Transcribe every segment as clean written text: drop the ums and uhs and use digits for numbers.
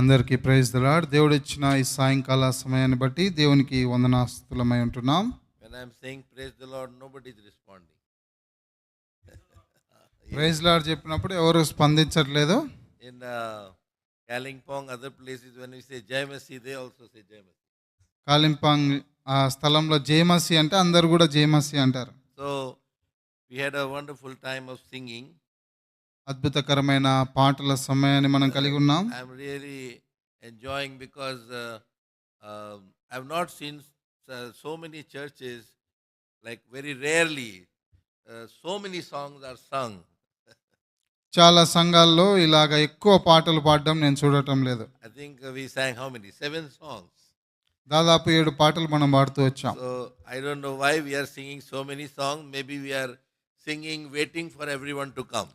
అందరికీ praise the lord. దేవుడు ఇచ్చిన ఈ సాయంకాల సమయాన్ని బట్టి దేవునికి వందనాస్తులమై ఉంటున్నాం. When I'm saying praise the Lord, nobody is responding. Praise lord చెప్పినప్పుడు ఎవరు స్పందించట్లేదు. In Kalimpong, other places, when we say Jai Masi, they also say Jai Masi. Kalimpong ఆ స్థలంలో జయమసి అంటే అందరు కూడా జయమసి అంటారు. So we had a wonderful time of singing. అద్భుతకరమైన పాటల సమయాన్ని మనం కలిగి ఉన్నాం. I'm really enjoying because I've not seen so many churches, like very rarely, so many songs are sung. చాలా సంఘాల్లో ఇలాగ ఎక్కువ పాటలు పాడడం నేను చూడటం లేదు. I think we sang how many? 7 songs. దాదాపు 7 పాటలు మనం పాడుతూ వచ్చాం. So I don't know why we are singing so many songs. Maybe we are singing waiting for everyone to come.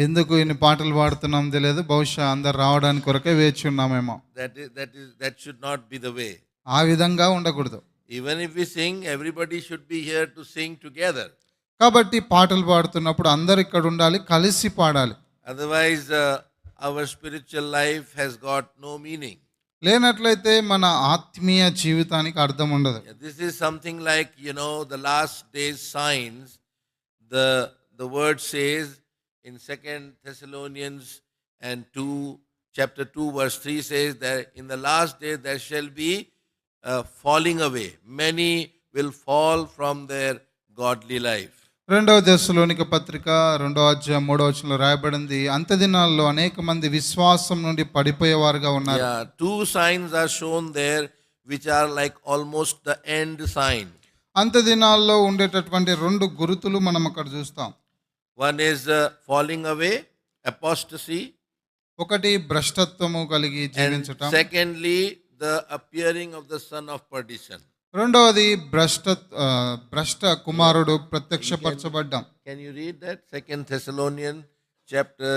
ఎందుకు ఇన్ని పాటలు పాడుతున్నాం తెలియదు. బహుశా అందరు రావడానికి కొరకే వేచి ఉన్నామేమో. That should not be the way. ఆ విధంగా ఉండకూడదు. Even if we sing, everybody should be here to sing together. కాబట్టి పాటలు పాడుతున్నప్పుడు అందరు ఇక్కడ ఉండాలి, కలిసి పాడాలి. Otherwise, our spiritual life has got no meaning. లేనట్లయితే మన ఆత్మీయ జీవితానికి అర్థం ఉండదు. This is something like, the last days signs. The word says in 2 Thessalonians and 2, chapter 2, verse 3 says that in the last days there shall be falling away. Many will fall from their godly life. 2వ దెస్సలోనిక పత్రిక 2వ అధ్యాయం 3వ వచనంలో రాయబడింది, అంత్య దినాల్లో అనేక మంది విశ్వాసం నుండి పడిపోయేవారుగా ఉన్నారు. Yeah, 2 signs are shown there which are like almost the end sign. అంత్య దినాల్లో ఉండేటటువంటి 2 గుర్తులు మనం అక్కడ చూస్తాం. One is falling away, apostasy. ఒకటి భ్రష్టత్వము కలిగి And జీవించటం. secondly, the appearing of the son of perdition. రెండవది భ్రష్ట కుమారుడు ప్రత్యక్షపరచబడ్డం. Can you read that? 2 Thessalonians chapter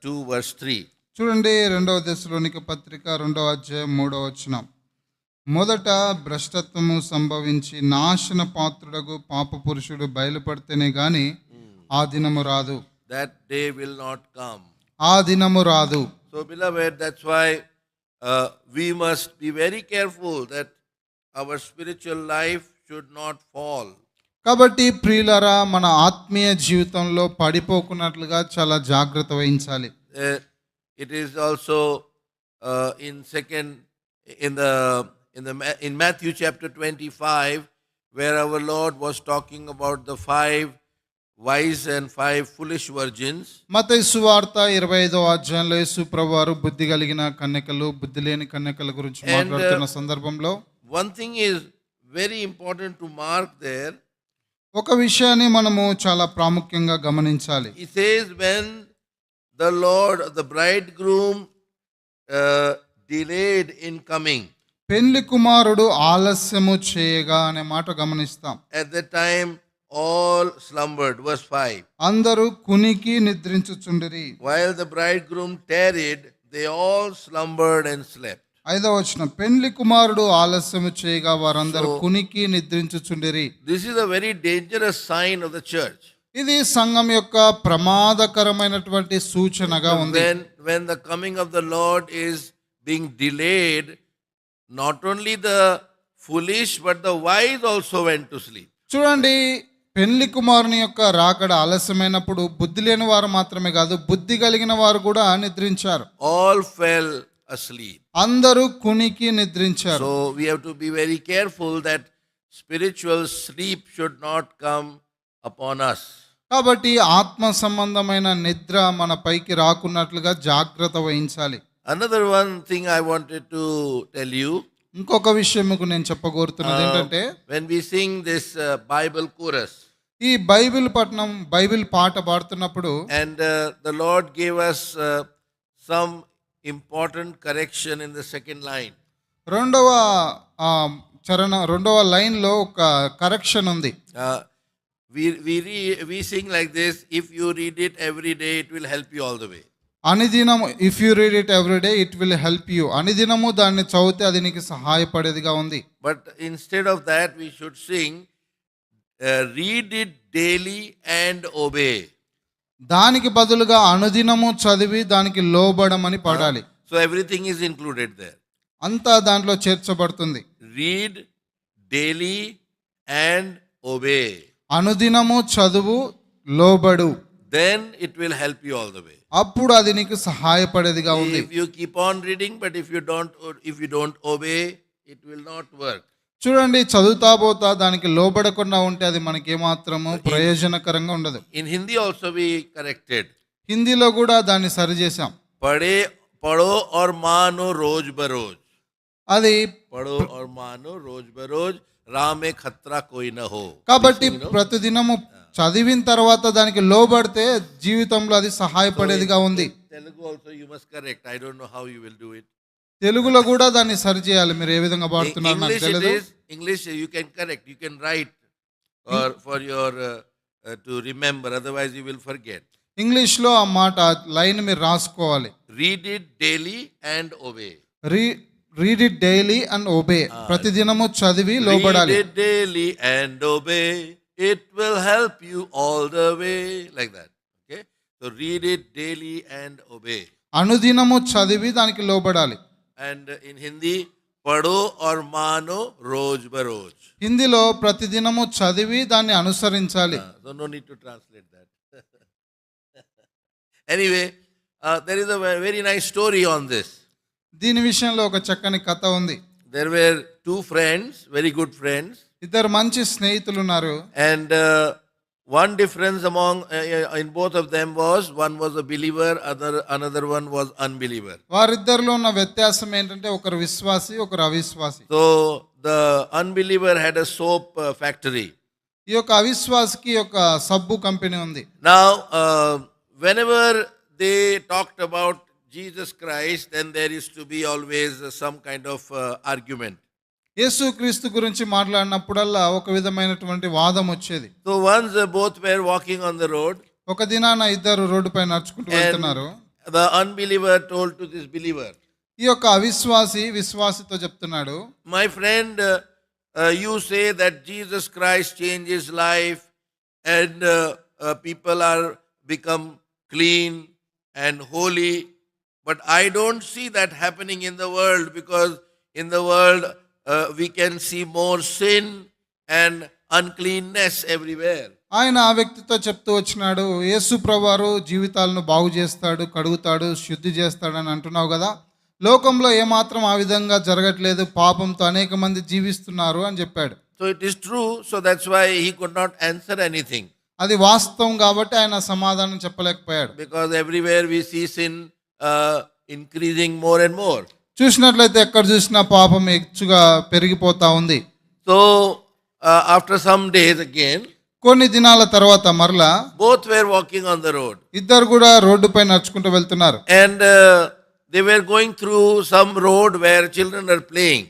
2 verse 3. చూడండి, 2వ దెస్సలోనిక పత్రిక 2వ అధ్యాయం 3వ వచనం. మొదట భ్రష్టత్వము సంభవించి నాశన పాత్రుడగు పాప పురుషుడు బయలుపడితేనే గాని ఆ దినము రాదు. That day will not come. ఆ దినము రాదు. So beloved, that's why we must be very careful that our spiritual life should not fall. కాబట్టి ప్రియులారా, మన ఆత్మీయ జీవితంలో పడిపోకున్నట్లుగా చాలా జాగ్రత్త వహించాలి. It is also in Matthew chapter 25, where our Lord was talking about the 5 wise and 5 foolish virgins. మత్తయి సువార్త 25వ అధ్యాయంలో యేసు ప్రభువారు బుద్ధి కలిగిన కన్యకలు, బుద్ధి లేని కన్యకల గురించి మాట్లాడుతున్న సందర్భంలో one thing is very important to mark there. ఒక విషయాన్ని మనము చాలా ప్రాముఖ్యంగా గమనించాలి. He says when the Lord, the bridegroom, delayed in coming. పెళ్లి కుమారుడు ఆలస్యము చేయగా అనే మాట గమనిస్తాం. At that time all slumbered. Verse 5. అందరూ కునికి నిద్రించుచుండిరి. While the bridegroom tarried, they all slumbered and slept. 5వ వచనం, పెళ్లి కుమారుడు ఆలస్యము చేయగా వారందరూ కునికి నిద్రించుచుండిరి. This is a very dangerous sign of the church. ఇది సంఘం యొక్క ప్రమాదకరమైనటువంటి సూచనగా ఉంది. When the coming of the Lord is being delayed, not only the foolish but the wise also went to sleep. చూడండి, పెళ్లి కుమారుని యొక్క రాకడ ఆలస్యమైనప్పుడు బుద్ధి లేని వారు మాత్రమే కాదు, బుద్ధి కలిగిన వారు కూడా నిద్రించారు. All fell asleep. అందరూ కునికి నిద్రించారు. So we have to be very careful that spiritual sleep should not come upon us. కాబట్టి ఆత్మ సంబంధమైన నిద్ర మన పైకి రాకున్నట్లుగా జాగ్రత్త వహించాలి. Another one thing I wanted to tell you. ఇంకొక విషయం మీకు నేను చెప్పగోరుతున్నది ఏంటంటే, when we sing this Bible chorus, ఈ బైబిల్ పాట పాడుతున్నప్పుడు and the Lord gave us some important correction in the second line. రెండవ లైన్ లో ఒక కరెక్షన్ ఉంది. We sing like this: if you read it every day, it will help you all the way. అనుదినము, if you read it every day it will help you. అనుదినము దాన్ని చదివితే అది నీకు సహాయపడేదిగా ఉంది. But instead of that, we should sing, read it daily and obey. దానికి బదులుగా అనుదినము చదివి దానికి లోబడమని పాడాలి. So everything is included there. అంతా దాంట్లో చేర్చబడుతుంది. Read daily and obey. అనుదినము చదువు, లోబడు, Then it will help you all the way. అప్పుడు అది నీకు సహాయపడేదిగా ఉంది. If you keep on reading, but if you don't obey, it will not work. చూడండి, చదువుతా పోతా దానికి లోబడకుండా ఉంటే అది మనకి ఏమాత్రము ప్రయోజనకరంగా ఉండదు. In Hindi also we corrected. హిందీలో కూడా దాన్ని సరిచేసాం. पढ़ो और मानो रोज बरोज. అది पढ़ो और मानो रोज बरोज, राह में खतरा कोई न हो. కాబట్టి ప్రతిదినము చదివిన తర్వాత దానికి లోబడితే జీవితంలో అది సహాయపడేదిగా ఉంది. Telugu also you must correct. I don't know how you will do it. తెలుగులో కూడా దాన్ని సరి చేయాలి. మీరు ఏ విధంగా పాడుతున్నారు నాకు తెలియదు. English you can correct. You can write or for your to remember. Otherwise you will forget. ఇంగ్లీష్లో ఆ మాట లైన్ మీరు రాసుకోవాలి. Read it daily and obey. Read it daily and obey. ప్రతిదినము చదివి లోబడాలి. Read it daily and obey. It will help you all the way. Like that. Okay. So read it daily and obey. అనుదినము చదివి దానికి లోబడాలి. And in Hindi, పढ़ो और मानो रोज बरोज. హిందీలో ప్రతిదినము చదివి దాన్ని అనుసరించాలి. So no need to translate that. Anyway, there is a very nice story on this. దీని విషయంలో ఒక చక్కని కథ ఉంది. There were two friends, very good friends. ఇద్దరు మంచి స్నేహితులు ఉన్నారు. And one difference among in both of them was one was a believer, another one was unbeliever. వారిద్దరిలో ఉన్న వ్యత్యాసం ఏంటంటే ఒకరు విశ్వాసి, ఒకరు అవిశ్వాసి. So the unbeliever had a soap factory. ఈ యొక్క అవిశ్వాసికి ఒక సబ్బు కంపెనీ ఉంది. Now whenever they talked about Jesus Christ, then there used to be always some kind of argument. యేసు క్రీస్తు గురించి మాట్లాడినప్పుడల్లా ఒక విధమైనటువంటి వాదం వచ్చేది. So once both were walking on the road. ఒక దినాన ఇద్దరు రోడ్డుపై నడుచుకుంటూ వెళ్తున్నారు. The unbeliever told to this believer. ఈ యొక్క అవిశ్వాసి విశ్వాసితో చెప్తున్నాడు, My friend, you say that Jesus Christ changed his life and people are become clean and holy, but I don't see that happening in the world, because in the world we can see more sin and uncleanness everywhere. ఆయన ఆ వ్యక్తితో చెప్తూ వచ్చినాడు, యేసు ప్రభువారు జీవితాలను బాగు చేస్తాడు, కడుగుతాడు, శుద్ధి చేస్తాడని అంటున్నావు కదా, లోకంలో ఏమాత్రం ఆ విధంగా జరగట్లేదు, పాపంతో అనేక మంది జీవిస్తున్నారు అని చెప్పాడు. So it is true, so that's why he could not answer anything. అది వాస్తవం కాబట్టి ఆయన సమాధానం చెప్పలేకపోయాడు. Because everywhere we see sin increasing more and more. చూసినట్లయితే ఎక్కడ చూసినా పాపం ఎక్కువగా పెరిగిపోతా ఉంది. So after some days again, కొన్ని దినాల తర్వాత మరలా both were walking on the road. ఇద్దరు కూడా రోడ్డుపై నడుచుకుంటూ వెళ్తున్నారు. And they were going through some road where children are playing.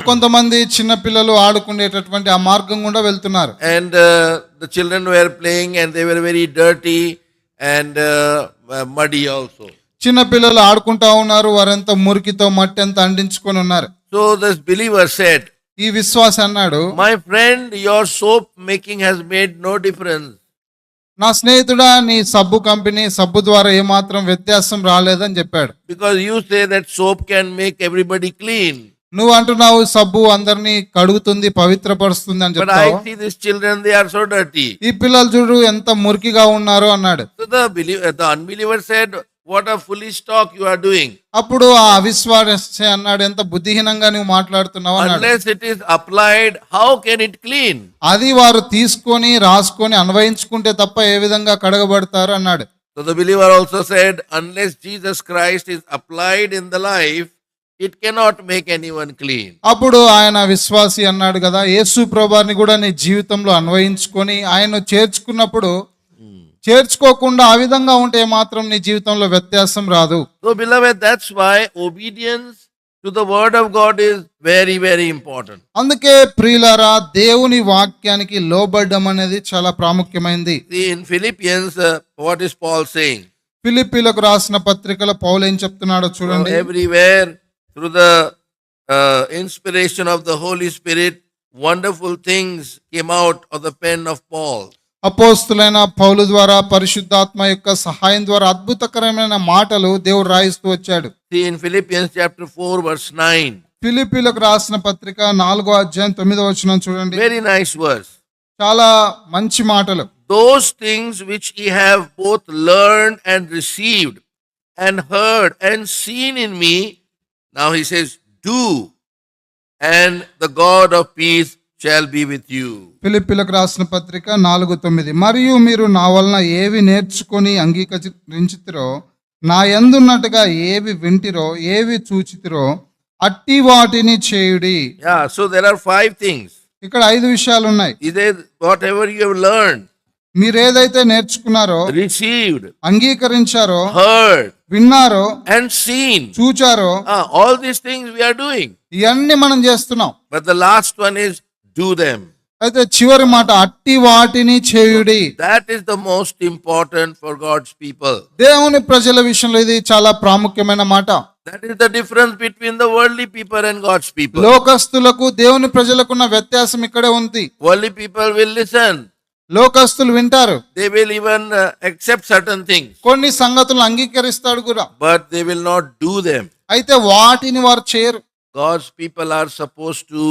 కొంతమంది చిన్న పిల్లలు ఆడుకునేటటువంటి ఆ మార్గం గుండా వెళ్తున్నారు. And the children were playing and they were very dirty and muddy also. చిన్న పిల్లలు ఆడుకుంటా ఉన్నారు, వారంతా మురికితో మట్టి అంతా అంటించుకొని ఉన్నారు. So this believer said, ఈ విశ్వాసి అన్నాడు, My friend, your soap making has made no difference. నా స్నేహితుడా, నీ సబ్బు కంపెనీ సబ్బు ద్వారా ఏమాత్రం వ్యత్యాసం రాలేదని చెప్పాడు. Because you say that soap can make everybody clean. నువ్వు అంటున్నావు సబ్బు అందరినీ కడుగుతుంది, పవిత్రపరుస్తుంది అని But చెప్తావు. I see these children, they are so dirty. ఈ పిల్లలు చూడు ఎంత మురికిగా ఉన్నారు అన్నాడు. So the unbeliever said, What a foolish talk you are doing. అప్పుడు ఆ అవిశ్వాసి అన్నాడు, ఎంత బుద్ధిహీనంగా నువ్వు మాట్లాడుతున్నావు అన్నాడు. Unless it is applied, how can it clean? అది వారు తీసుకొని రాసుకొని అన్వయించుకుంటే తప్ప ఏ విధంగా కడగబడతారు అన్నాడు. So the believer also said, unless Jesus Christ is applied in the life, it cannot make anyone clean. అప్పుడు ఆయన విశ్వాసి అన్నాడు కదా, యేసు ప్రభువారిని కూడా నీ జీవితంలో అన్వయించుకొని ఆయన చేర్చుకున్నప్పుడు చేర్చుకోకుండా ఆ విధంగా ఉంటే మాత్రం నీ జీవితంలో వ్యత్యాసం రాదు. So beloved, that's why obedience to the word of God is very, very important. అందుకే ప్రియులారా, దేవుని వాక్యానికి లోబడడం అనేది చాలా ప్రాముఖ్యమైనది. See, in Philippians, what is Paul saying? ఫిలిప్పీలకు రాసిన పత్రికలో పౌలు ఏం చెప్తున్నాడో చూడండి. Everywhere, through the inspiration of the Holy Spirit, wonderful things came out of the pen of Paul. అపోస్తులైన పౌలు ద్వారా పరిశుద్ధాత్మ యొక్క సహాయం ద్వారా అద్భుతకరమైన మాటలు దేవుడు రాయిస్తూ వచ్చాడు. See in Philippians chapter 4 verse 9. ఫిలిప్పీలకు రాసిన పత్రిక 4వ అధ్యాయం 9వ వచనం చూడండి. Very nice verse. చాలా మంచి మాటలు. Those things which ye have both learned and received and heard and seen in me, now he says, do, and the God of peace shall be with you. ఫిలిప్పీలకు రాసిన పత్రిక 4:9 మరియు మీరు నా వలన ఏవి నేర్చుకొని అంగీకరించితిరో, నా యందున్నట్టుగా ఏవి వింటిరో, ఏవి చూచితిరో అట్టి వాటిని చేయుడి. Yeah, so there are 5 things. ఇక్కడ 5 విషయాలు ఉన్నాయి. He says, whatever you have learned, మీరు ఏదైతే నేర్చుకున్నారో, received, అంగీకరించారో, heard, విన్నారో, and seen, చూచారో, all these things we are doing. ఇవన్నీ మనం చేస్తున్నాం. But the last one is do them. అయితే చివరి మాట అట్టి వాటిని చేయుడి. That is the most important for God's people. దేవుని ప్రజల విషయంలో ఇది చాలా ప్రాముఖ్యమైన మాట. That is the difference between the worldly people and God's people. లోకస్తులకు దేవుని ప్రజలకున్న వ్యత్యాసం ఇక్కడే ఉంది. Worldly people will listen. లోకస్తులు వింటారు, They will even accept certain things, కొన్ని సంగతులు అంగీకరిస్తాడు కూడా, but they will not do them. అయితే వాటిని వారు చేయరు. God's people are supposed to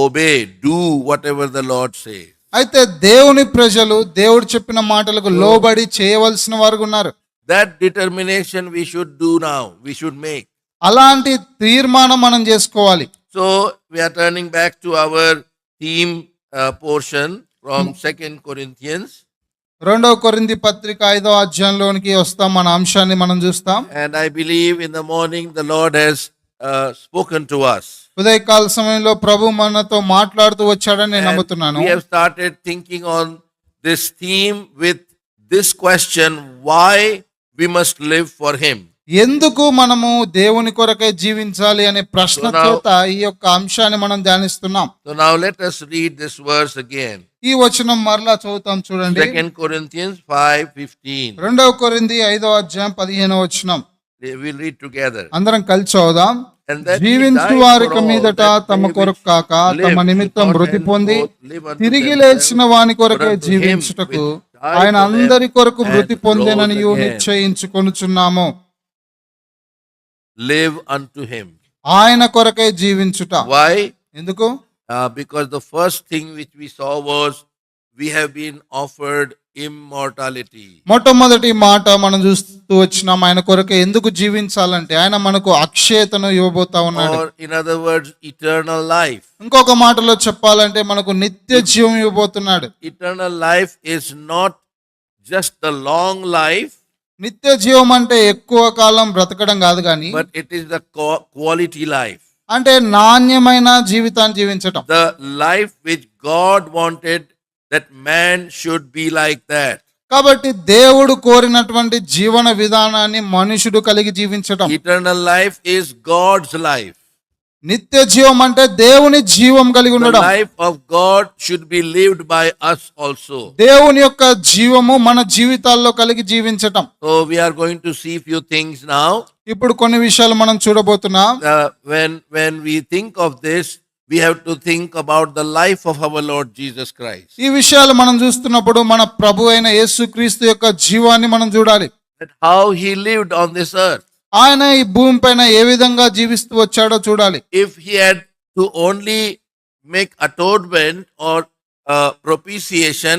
obey, do whatever the Lord says. అయితే దేవుని ప్రజలు దేవుడు చెప్పిన మాటలకు లోబడి చేయవలసిన వారు ఉన్నారు. That determination we should do now. We should make. అలాంటి తీర్మానం మనం చేసుకోవాలి. So we are turning back to our theme portion from 2 Corinthians. 2 కొరింథీ పత్రిక 5వ అధ్యాయంలోనికి వస్తాం. మన అంశాన్ని మనం చూస్తాం. And I believe in the morning the Lord has spoken to us. ఉదయకాల సమయంలో ప్రభు మనతో మాట్లాడుతూ వచ్చాడని నేను And నమ్ముతున్నాను. we have started thinking on this theme with this question, why we must live for Him. ఎందుకు మనము దేవుని కొరకే జీవించాలి అనే ప్రశ్న So now- చేత ఈ యొక్క అంశాన్ని మనం ధ్యానిస్తున్నాం. So now let us read this verse again. ఈ వచనం మరలా చదువుతాం చూడండి. 2 Corinthians 5:15. 2 కొరింథీ 5వ అధ్యాయం 15వ వచనం. We'll read together. అందరం కలిసి చదువుదాం. And that he జీవించు died వారికి for all, మీదట that తమ they కొరకు which కాక live తమ నిమిత్తం should not మృతి పొంది henceforth live unto తిరిగి themselves, లేచిన వాని కొరకే but unto him జీవించుటకు which died ఆయన for them అందరి కొరకు and మృతి పొందెనని rose again. నిశ్చయించుకొనుచున్నాము. live unto Him. ఆయన కొరకే జీవించుట. Why? ఎందుకు? Because the first thing which we saw was we have been offered immortality. మొట్టమొదటి మాట మనం చూస్తూ వచ్చినాం. ఆయన కొరకే ఎందుకు జీవించాలంటే ఆయన మనకు అక్షయతను ఇవ్వబోతా ఉన్నాడు. Or in other words, eternal life. ఇంకొక మాటలో చెప్పాలంటే మనకు నిత్య జీవం ఇవ్వబోతున్నాడు. Eternal life is not just the long life, నిత్య జీవం అంటే ఎక్కువ కాలం బ్రతకడం కాదు కానీ, but it is the quality life. అంటే నాణ్యమైన జీవితాన్ని జీవించటం. The life which God wanted that man should be like that. కాబట్టి దేవుడు కోరినటువంటి జీవన విధానాన్ని మనుషుడు కలిగి జీవించటం. Eternal life is God's life. నిత్య జీవం అంటే దేవుని జీవం కలిగి The ఉండడం. life of God should be lived by us also. దేవుని యొక్క జీవము మన జీవితాల్లో కలిగి జీవించటం. So we are going to see few things now. ఇప్పుడు కొన్ని విషయాలు మనం చూడబోతున్నాం. When we think of this, we have to think about the life of our Lord Jesus Christ. ఈ విషయాలు మనం చూస్తున్నప్పుడు మన ప్రభు అయిన యేసుక్రీస్తు యొక్క జీవాన్ని మనం చూడాలి. That how He lived on this earth. ఆయన ఈ భూమి పైన ఏ విధంగా జీవిస్తూ వచ్చాడో చూడాలి. If He had to only make atonement or propitiation,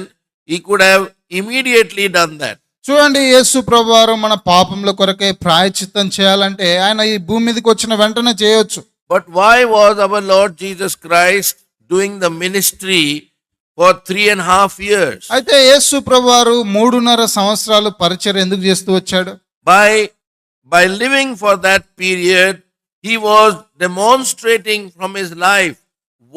He could have immediately done that. చూడండి, యేసు ప్రభు వారు మన పాపముల కొరకే ప్రాయశ్చిత్తం చేయాలంటే ఆయన ఈ భూమి మీదకి వచ్చిన వెంటనే చేయొచ్చు. But why was our Lord Jesus Christ doing the ministry for 3.5 years? అయితే యేసు ప్రభు వారు 3.5 సంవత్సరాలు పరిచర్య ఎందుకు చేస్తూ వచ్చాడు? By living for that period, He was demonstrating from His life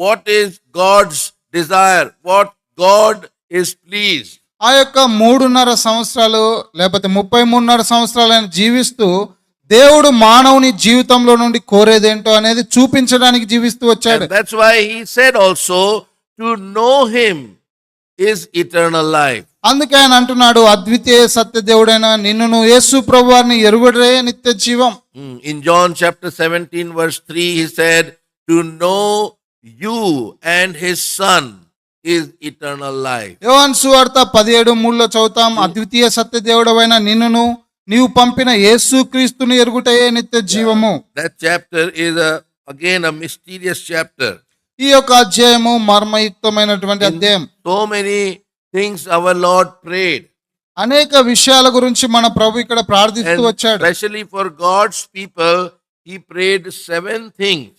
what is God's desire, what God is pleased. ఆ యొక్క 3.5 సంవత్సరాలు లేకపోతే 33.5 సంవత్సరాలు ఆయన జీవిస్తూ దేవుడు మానవుని జీవితంలో నుండి కోరేదేంటో అనేది చూపించడానికి జీవిస్తూ వచ్చాడు. And that's why He said also, to know Him is eternal life. అందుకే ఆయన అంటున్నాడు, అద్వితీయ సత్య దేవుడైన నిన్ను యేసు ప్రభువారిని ఎరుగుడే నిత్య జీవం. In John chapter 17 verse 3, He said, to know you and His Son is eternal life. యోహాను సువార్త 17:3 చదువుతాం, అద్వితీయ సత్య దేవుడవైన నిన్నును నీవు పంపిన యేసు క్రీస్తుని ఎరుగుటయే నిత్య జీవము. That chapter is again a mysterious chapter. ఈ యొక్క అధ్యాయము మర్మయుక్తమైనటువంటి అధ్యాయం. So many things our Lord prayed, అనేక విషయాల గురించి మన ప్రభు ఇక్కడ ప్రార్థిస్తూ and వచ్చాడు. especially for God's people, He prayed 7 things.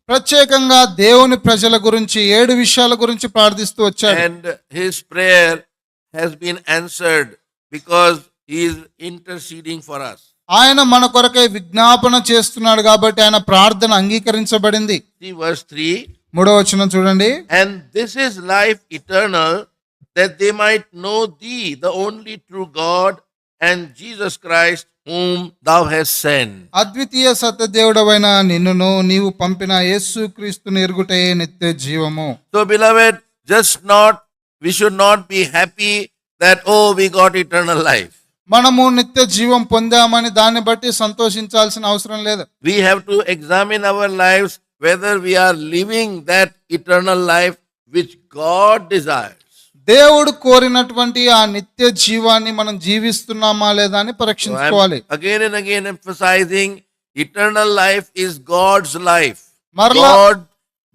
ప్రత్యేకంగా దేవుని ప్రజల గురించి 7 విషయాల గురించి ప్రార్థిస్తూ వచ్చాడు. And His prayer has been answered because He is interceding for us. ఆయన మన కొరకై విజ్ఞాపన చేస్తున్నాడు కాబట్టి ఆయన ప్రార్థన అంగీకరించబడింది. See verse 3. 3వ వచనం చూడండి. And this is life eternal, that they might know thee, the only true God, and Jesus Christ, whom thou hast sent. అద్వితీయ సత్య దేవుడవైన నిన్నును నీవు పంపిన యేసు క్రీస్తుని ఎరుగుటే నిత్య జీవము. So beloved, we should not be happy that, oh, we got eternal life. మనము నిత్య జీవం పొందామని దాన్ని బట్టి సంతోషించాల్సిన అవసరం లేదు. We have to examine our lives whether we are living that eternal life which God desires. దేవుడు కోరినటువంటి ఆ నిత్య జీవాన్ని మనం జీవిస్తున్నామా లేదా అని So పరీక్షించుకోవాలి. I'm again and again emphasizing eternal life is God's life. మరలా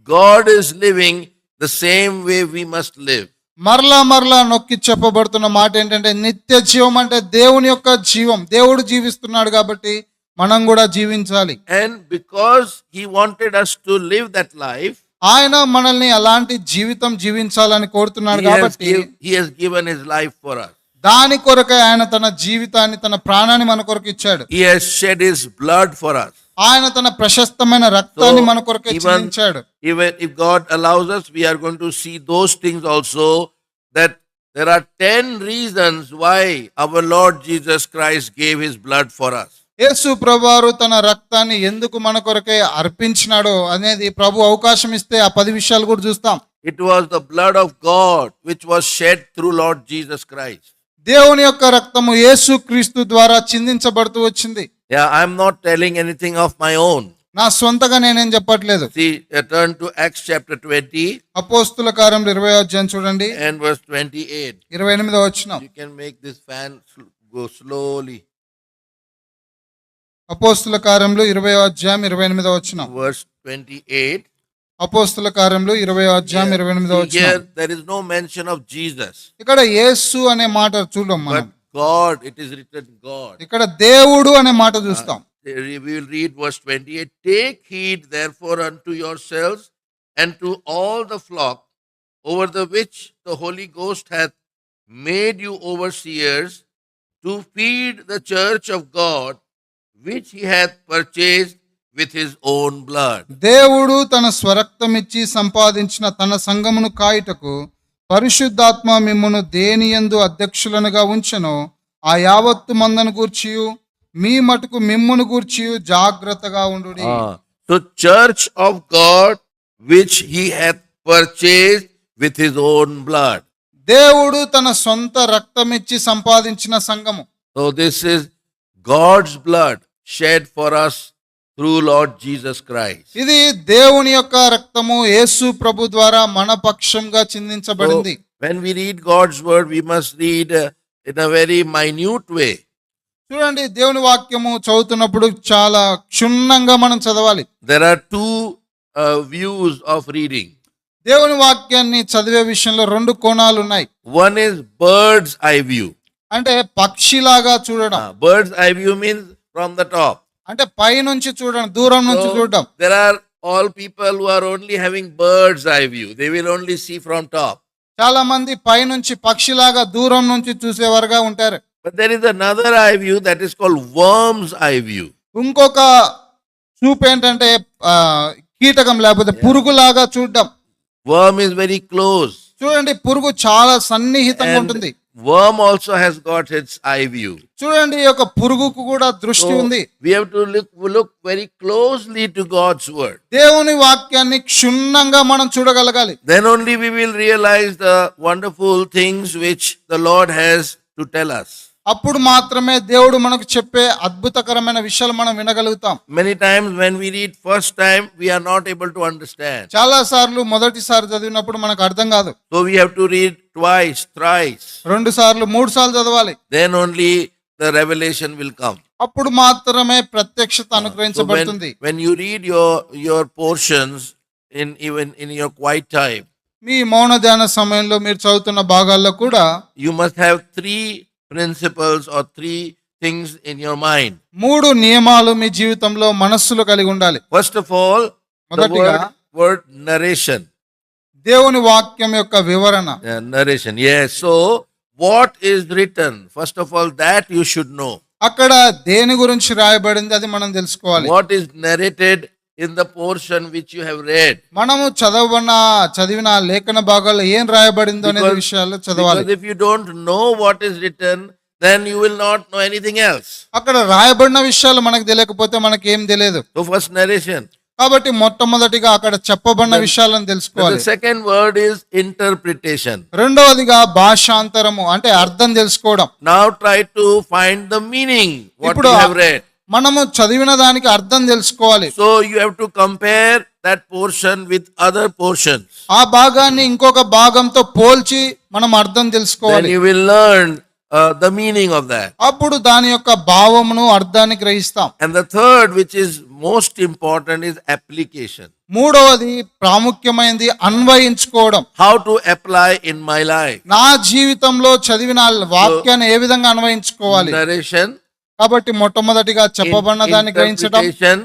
God is living the same way we must live. మరలా నొక్కి చెప్పబడుతున్న మాట ఏంటంటే నిత్య జీవం అంటే దేవుని యొక్క జీవం. దేవుడు జీవిస్తున్నాడు కాబట్టి మనం కూడా జీవించాలి. And because He wanted us to live that life, ఆయన మనల్ని అలాంటి జీవితం జీవించాలని కోరుతున్నాడు కాబట్టి He has given His life for us. దాని కొరకే ఆయన తన జీవితాన్ని తన ప్రాణాన్ని మన కొరకు ఇచ్చాడు. He has shed His blood for us. ఆయన తన ప్రశస్తమైన రక్తాన్ని మన కొరకే even చిందించాడు. if God allows us, we are going to see those things also, that there are 10 reasons why our Lord Jesus Christ gave His blood for us. యేసు ప్రభువారు తన రక్తాన్ని ఎందుకు మన కొరకే అర్పించినాడో అనేది ప్రభు అవకాశం ఇస్తే ఆ 10 విషయాలు కూడా చూస్తాం. It was the blood of God which was shed through Lord Jesus Christ. దేవుని యొక్క రక్తము యేసు క్రీస్తు ద్వారా చిందించబడుతూ వచ్చింది. Yeah, I'm not telling anything of my own. నా సొంతగా నేనేం చెప్పట్లేదు. See, turn to Acts chapter 20 అపోస్తుల కార్యములు 20వ అధ్యాయం చూడండి, and verse 28. 28వ వచనం. You can make this fan go slowly. అపోస్తుల కార్యములు 20వ అధ్యాయం 28వ వచనం. Verse 28. అపోస్తుల కార్యములు 20వ అధ్యాయం 28వ See, వచనం. here there is no mention of Jesus, ఇక్కడ యేసు అనే మాట చూడం మనం. but God. It is written God. ఇక్కడ దేవుడు అనే మాట చూస్తాం. We will read verse 28. Take heed therefore unto yourselves and to all the flock over the which the Holy Ghost hath made you overseers, to feed the church of God, which He hath purchased with His own blood. దేవుడు తన స్వరక్తమిచ్చి సంపాదించిన తన సంఘమును కాయుటకు పరిశుద్ధాత్మ మిమ్మును దేనియందు అధ్యక్షులనుగా ఉంచెనో ఆ యావత్తు మందను గూర్చియు మీ మటుకు మిమ్మును గూర్చియు జాగ్రత్తగా ఉండుడి. So church of God, which He hath purchased with His own blood. దేవుడు తన సొంత రక్తమిచ్చి సంపాదించిన సంఘము. So this is God's blood shed for us through Lord Jesus Christ. ఇది దేవుని యొక్క రక్తము యేసు ప్రభు ద్వారా మన పక్షంగా చిందించబడింది. When we read God's word, we must read in a very minute way. చూడండి, దేవుని వాక్యము చదువుతున్నప్పుడు చాలా క్షుణ్ణంగా మనం చదవాలి. There are two views of reading. దేవుని వాక్యాన్ని చదివే విషయంలో 2 కోణాలు ఉన్నాయి. One is bird's eye view. అంటే పక్షిలాగా చూడడం. Bird's eye view means from the top. అంటే పై నుంచి చూడడం, దూరం నుంచి చూడడం. There are all people who are only having bird's eye view. They will only see from top. చాలా మంది పై నుంచి పక్షిలాగా దూరం నుంచి చూసేవారుగా ఉంటారు. But there is another eye view that is called worm's eye view. ఇంకొక చూపు ఏంటంటే కీటకం లేకపోతే పురుగులాగా చూడడం. Worm is very close. చూడండి, పురుగు చాలా సన్నిహితంగా ఉంటుంది. Worm also has got its eye view. చూడండి, ఈ యొక్క పురుగుకు కూడా దృష్టి ఉంది. We have to look very closely to God's word. దేవుని వాక్యాన్ని క్షుణ్ణంగా మనం చూడగలగాలి. Then only we will realize the wonderful things which the Lord has to tell us. అప్పుడు మాత్రమే దేవుడు మనకు చెప్పే అద్భుతకరమైన విషయాలు మనం వినగలుగుతాం. Many times when we read first time, we are not able to understand. చాలా సార్లు మొదటిసారి చదివినప్పుడు మనకు అర్థం కాదు. So we have to read twice, thrice. 2 సార్లు 3 సార్లు చదవాలి. Then only the revelation will come. అప్పుడు మాత్రమే ప్రత్యక్షత So అనుగ్రహించబడుతుంది. when you read your portions even in your quiet time, మీ మౌన ధ్యాన సమయంలో మీరు చదువుతున్న భాగాల్లో కూడా you must have 3 principles or 3 things in your mind. 3 నియమాలు మీ జీవితంలో మనస్సులో కలిగి ఉండాలి. First of all, the మొదటిగా word narration. దేవుని వాక్యం యొక్క వివరణ. Narration, yes. So, what is written? First of all, that you should know. అక్కడ దేని గురించి రాయబడింది అది మనం తెలుసుకోవాలి. What is narrated in the portion which you have read? మనము చదివిన లేఖన భాగాల్లో ఏం రాయబడిందో అనే విషయాలు చదవాలి. Because if you don't know what is written, then you will not know anything else. అక్కడ రాయబడిన విషయాలు మనకు తెలియకపోతే మనకి ఏం తెలియదు. So, first narration. కాబట్టి మొట్టమొదటిగా అక్కడ చెప్పబడిన విషయాలను తెలుసుకోవాలి. The second word is interpretation. రెండవదిగా భాషాంతరము అంటే అర్థం తెలుసుకోవడం. Now try to find the meaning what ఇప్పుడు you have read. మనము చదివిన దానికి అర్థం తెలుసుకోవాలి. So you have to compare that portion with other portions. ఆ భాగాన్ని ఇంకొక భాగంతో పోల్చి మనం అర్థం Then తెలుసుకోవాలి. you will learn the meaning of that. అప్పుడు దాని యొక్క భావమును అర్థాన్ని గ్రహిస్తాం. And the third, which is most important, is application. మూడవది ప్రాముఖ్యమైనది అన్వయించుకోవడం. How to apply in my life. నా జీవితంలో చదివిన వాక్యాన్ని ఏ విధంగా అన్వయించుకోవాలి. Narration, కాబట్టి మొట్టమొదటిగా చెప్పబడిన దాన్ని గ్రహించడం, interpretation,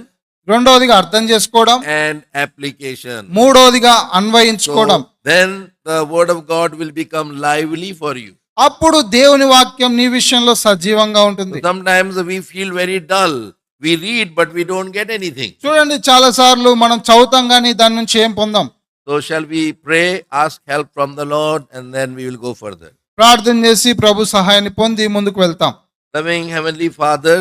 రెండవదిగా అర్థం చేసుకోవడం, and application. మూడవదిగా అన్వయించుకోవడం. So then the word of God will become lively for you. అప్పుడు దేవుని వాక్యం నీ విషయంలో సజీవంగా ఉంటుంది. Sometimes we feel very dull. We read, but we don't get anything. చూడండి, చాలా సార్లు మనం చదువుతాం కానీ దాని నుంచి ఏం పొందాం. So shall we pray, ask help from the Lord, and then we will go further. ప్రార్థన చేసి ప్రభు సహాయాన్ని పొంది ముందుకు వెళ్తాం. Loving Heavenly Father,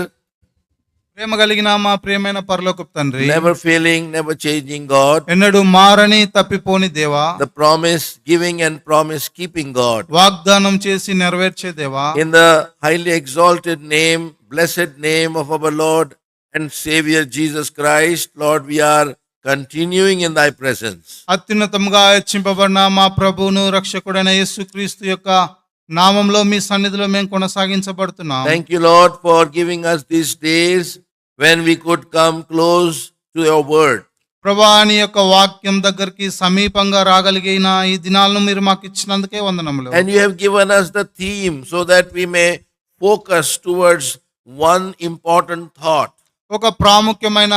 ప్రేమ కలిగిన మా ప్రియమైన పరలోకపు తండ్రి, never failing, never changing God, ఎన్నడూ మారని తప్పిపోని దేవా, the promise giving and promise keeping God. వాగ్దానం చేసి నెరవేర్చే దేవా, In the highly exalted name, blessed name of our Lord and Savior Jesus Christ, Lord, we are continuing in thy presence. అత్యున్నతంగా హెచ్చింపబడిన మా ప్రభువును రక్షకుడైన యేసుక్రీస్తు యొక్క నామంలో మీ సన్నిధిలో మేము కొనసాగించబడుతున్నాం. Thank you, Lord, for giving us these days when we could come close to your word. ప్రభా, నీ యొక్క వాక్యం దగ్గరికి సమీపంగా రాగలిగిన ఈ దినాలను మీరు మాకు ఇచ్చినందుకే వందనములు. And you have given us the theme so that we may focus towards one important thought. ఒక ప్రాముఖ్యమైన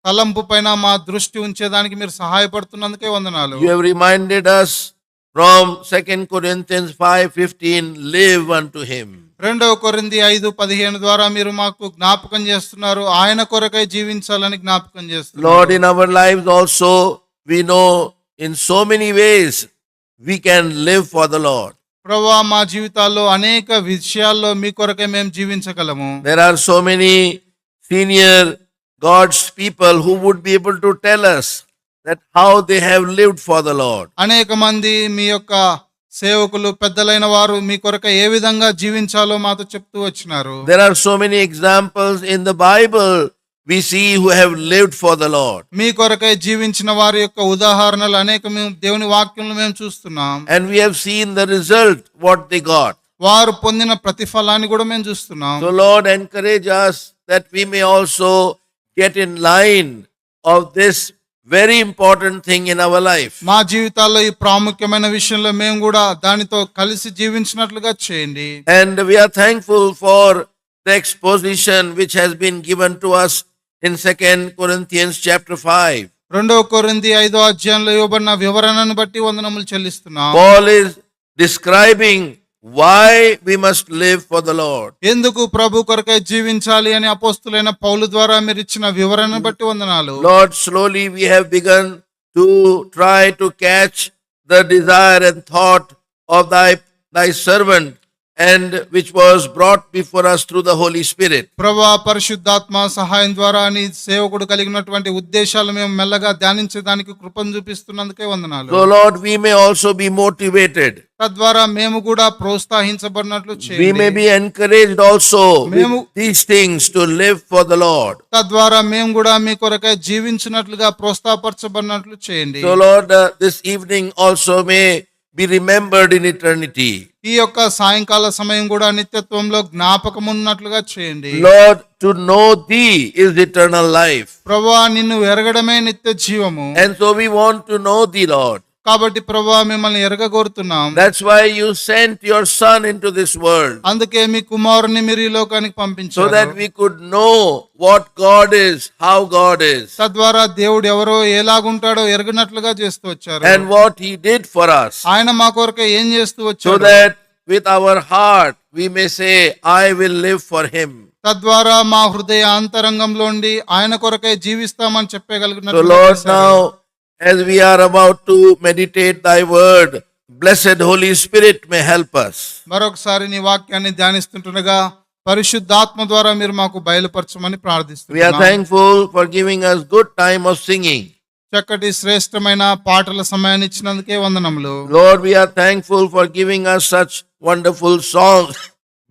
తలంపు పైన మా దృష్టి ఉంచేదానికి మీరు సహాయపడుతున్నందుకే వందనాలు. You have reminded us from 2 Corinthians 5:15, live unto him. 2 కొరింథీ 5:15 ద్వారా మీరు మాకు జ్ఞాపకం చేస్తున్నారు, ఆయన కొరకై జీవించాలని జ్ఞాపకం చేస్తున్నారు. Lord, in our lives also, we know in so many ways we can live for the Lord. ప్రభువా, మా జీవితాల్లో అనేక విషయాల్లో మీ కొరకై మేము జీవించగలము. There are so many senior God's people who would be able to tell us that how they have lived for the Lord. అనేక మంది మీ యొక్క సేవకులు పెద్దలైన వారు మీ కొరకై ఏ విధంగా జీవించాలో మాతో చెప్తూ వచ్చినారు. There are so many examples in the Bible we see who have lived for the Lord. మీ కొరకై జీవించిన వారి యొక్క ఉదాహరణలు అనేక మేము దేవుని వాక్యంలో మేము చూస్తున్నాం. And we have seen the result, what they got. వారు పొందిన ప్రతిఫలాన్ని కూడా మేము చూస్తున్నాం. So Lord, encourage us that we may also get in line of this very important thing in our life. మా జీవితాల్లో ఈ ప్రాముఖ్యమైన విషయంలో మేము కూడా దానితో కలిసి జీవించినట్లుగా చేయండి. And we are thankful for the exposition which has been given to us in 2 Corinthians chapter 5. 2 కొరింథీ 5వ అధ్యాయంలో ఇవ్వబడిన వివరణను బట్టి వందనములు చెల్లిస్తున్నాం. Paul is describing why we must live for the Lord. ఎందుకు ప్రభు కొరకై జీవించాలి అని అపోస్తులైన పౌలు ద్వారా మీరు ఇచ్చిన వివరణను బట్టి వందనాలు. Lord, slowly we have begun to try to catch the desire and thought of thy servant and which was brought before us through the Holy Spirit. ప్రభా పరిశుద్ధాత్మ సహాయం ద్వారా నీ సేవకుడు కలిగినటువంటి ఉద్దేశాలు మేము మెల్లగా ధ్యానించడానికి కృపను చూపిస్తున్నందుకే వందనాలు. So Lord, we may also be motivated. తద్వారా మేము కూడా ప్రోత్సహించబడినట్లు We చేయండి. may be encouraged also with these things to live for the Lord. తద్వారా మేము కూడా మీ కొరకై జీవించినట్లుగా ప్రోత్సాహపరచబడినట్లు చేయండి. So Lord, this evening also may be remembered in eternity. ఈ యొక్క సాయంకాల సమయం కూడా నిత్యత్వంలో జ్ఞాపకం ఉన్నట్లుగా చేయండి. Lord, to know thee is eternal life. ప్రభువా నిన్ను ఎరగడమే నిత్య జీవము. And so we want to know thee, Lord. కాబట్టి ప్రభువా మిమ్మల్ని ఎరగగోరుతున్నాం. That's why you sent your son into this world, అందుకే మీ కుమారుని మీరు ఈ లోకానికి so పంపించారు. that we could know what God is, how God is, తద్వారా దేవుడు ఎవరో ఎలాగుంటాడో ఎరగనట్లుగా చేస్తూ వచ్చారు. and what he did for us, ఆయన మా కొరకే ఏం చేస్తూ so వచ్చాడు. that with our heart we may say, I will live for him. తద్వారా మా హృదయ అంతరంగంలోండి ఆయన కొరకై జీవిస్తామని So చెప్పగలిగినట్లు Lord, now as we are about to meditate thy word, blessed Holy Spirit may help us. మరొకసారి నీ వాక్యాన్ని ధ్యానిస్తుంటుండగా పరిశుద్ధాత్మ ద్వారా మీరు మాకు బయలుపరచమని We are ప్రార్థిస్తున్నాం. thankful for giving us good time of singing. చక్కటి శ్రేష్టమైన పాటల సమయాన్ని ఇచ్చినందుకే వందనములు. Lord, we are thankful for giving us such wonderful songs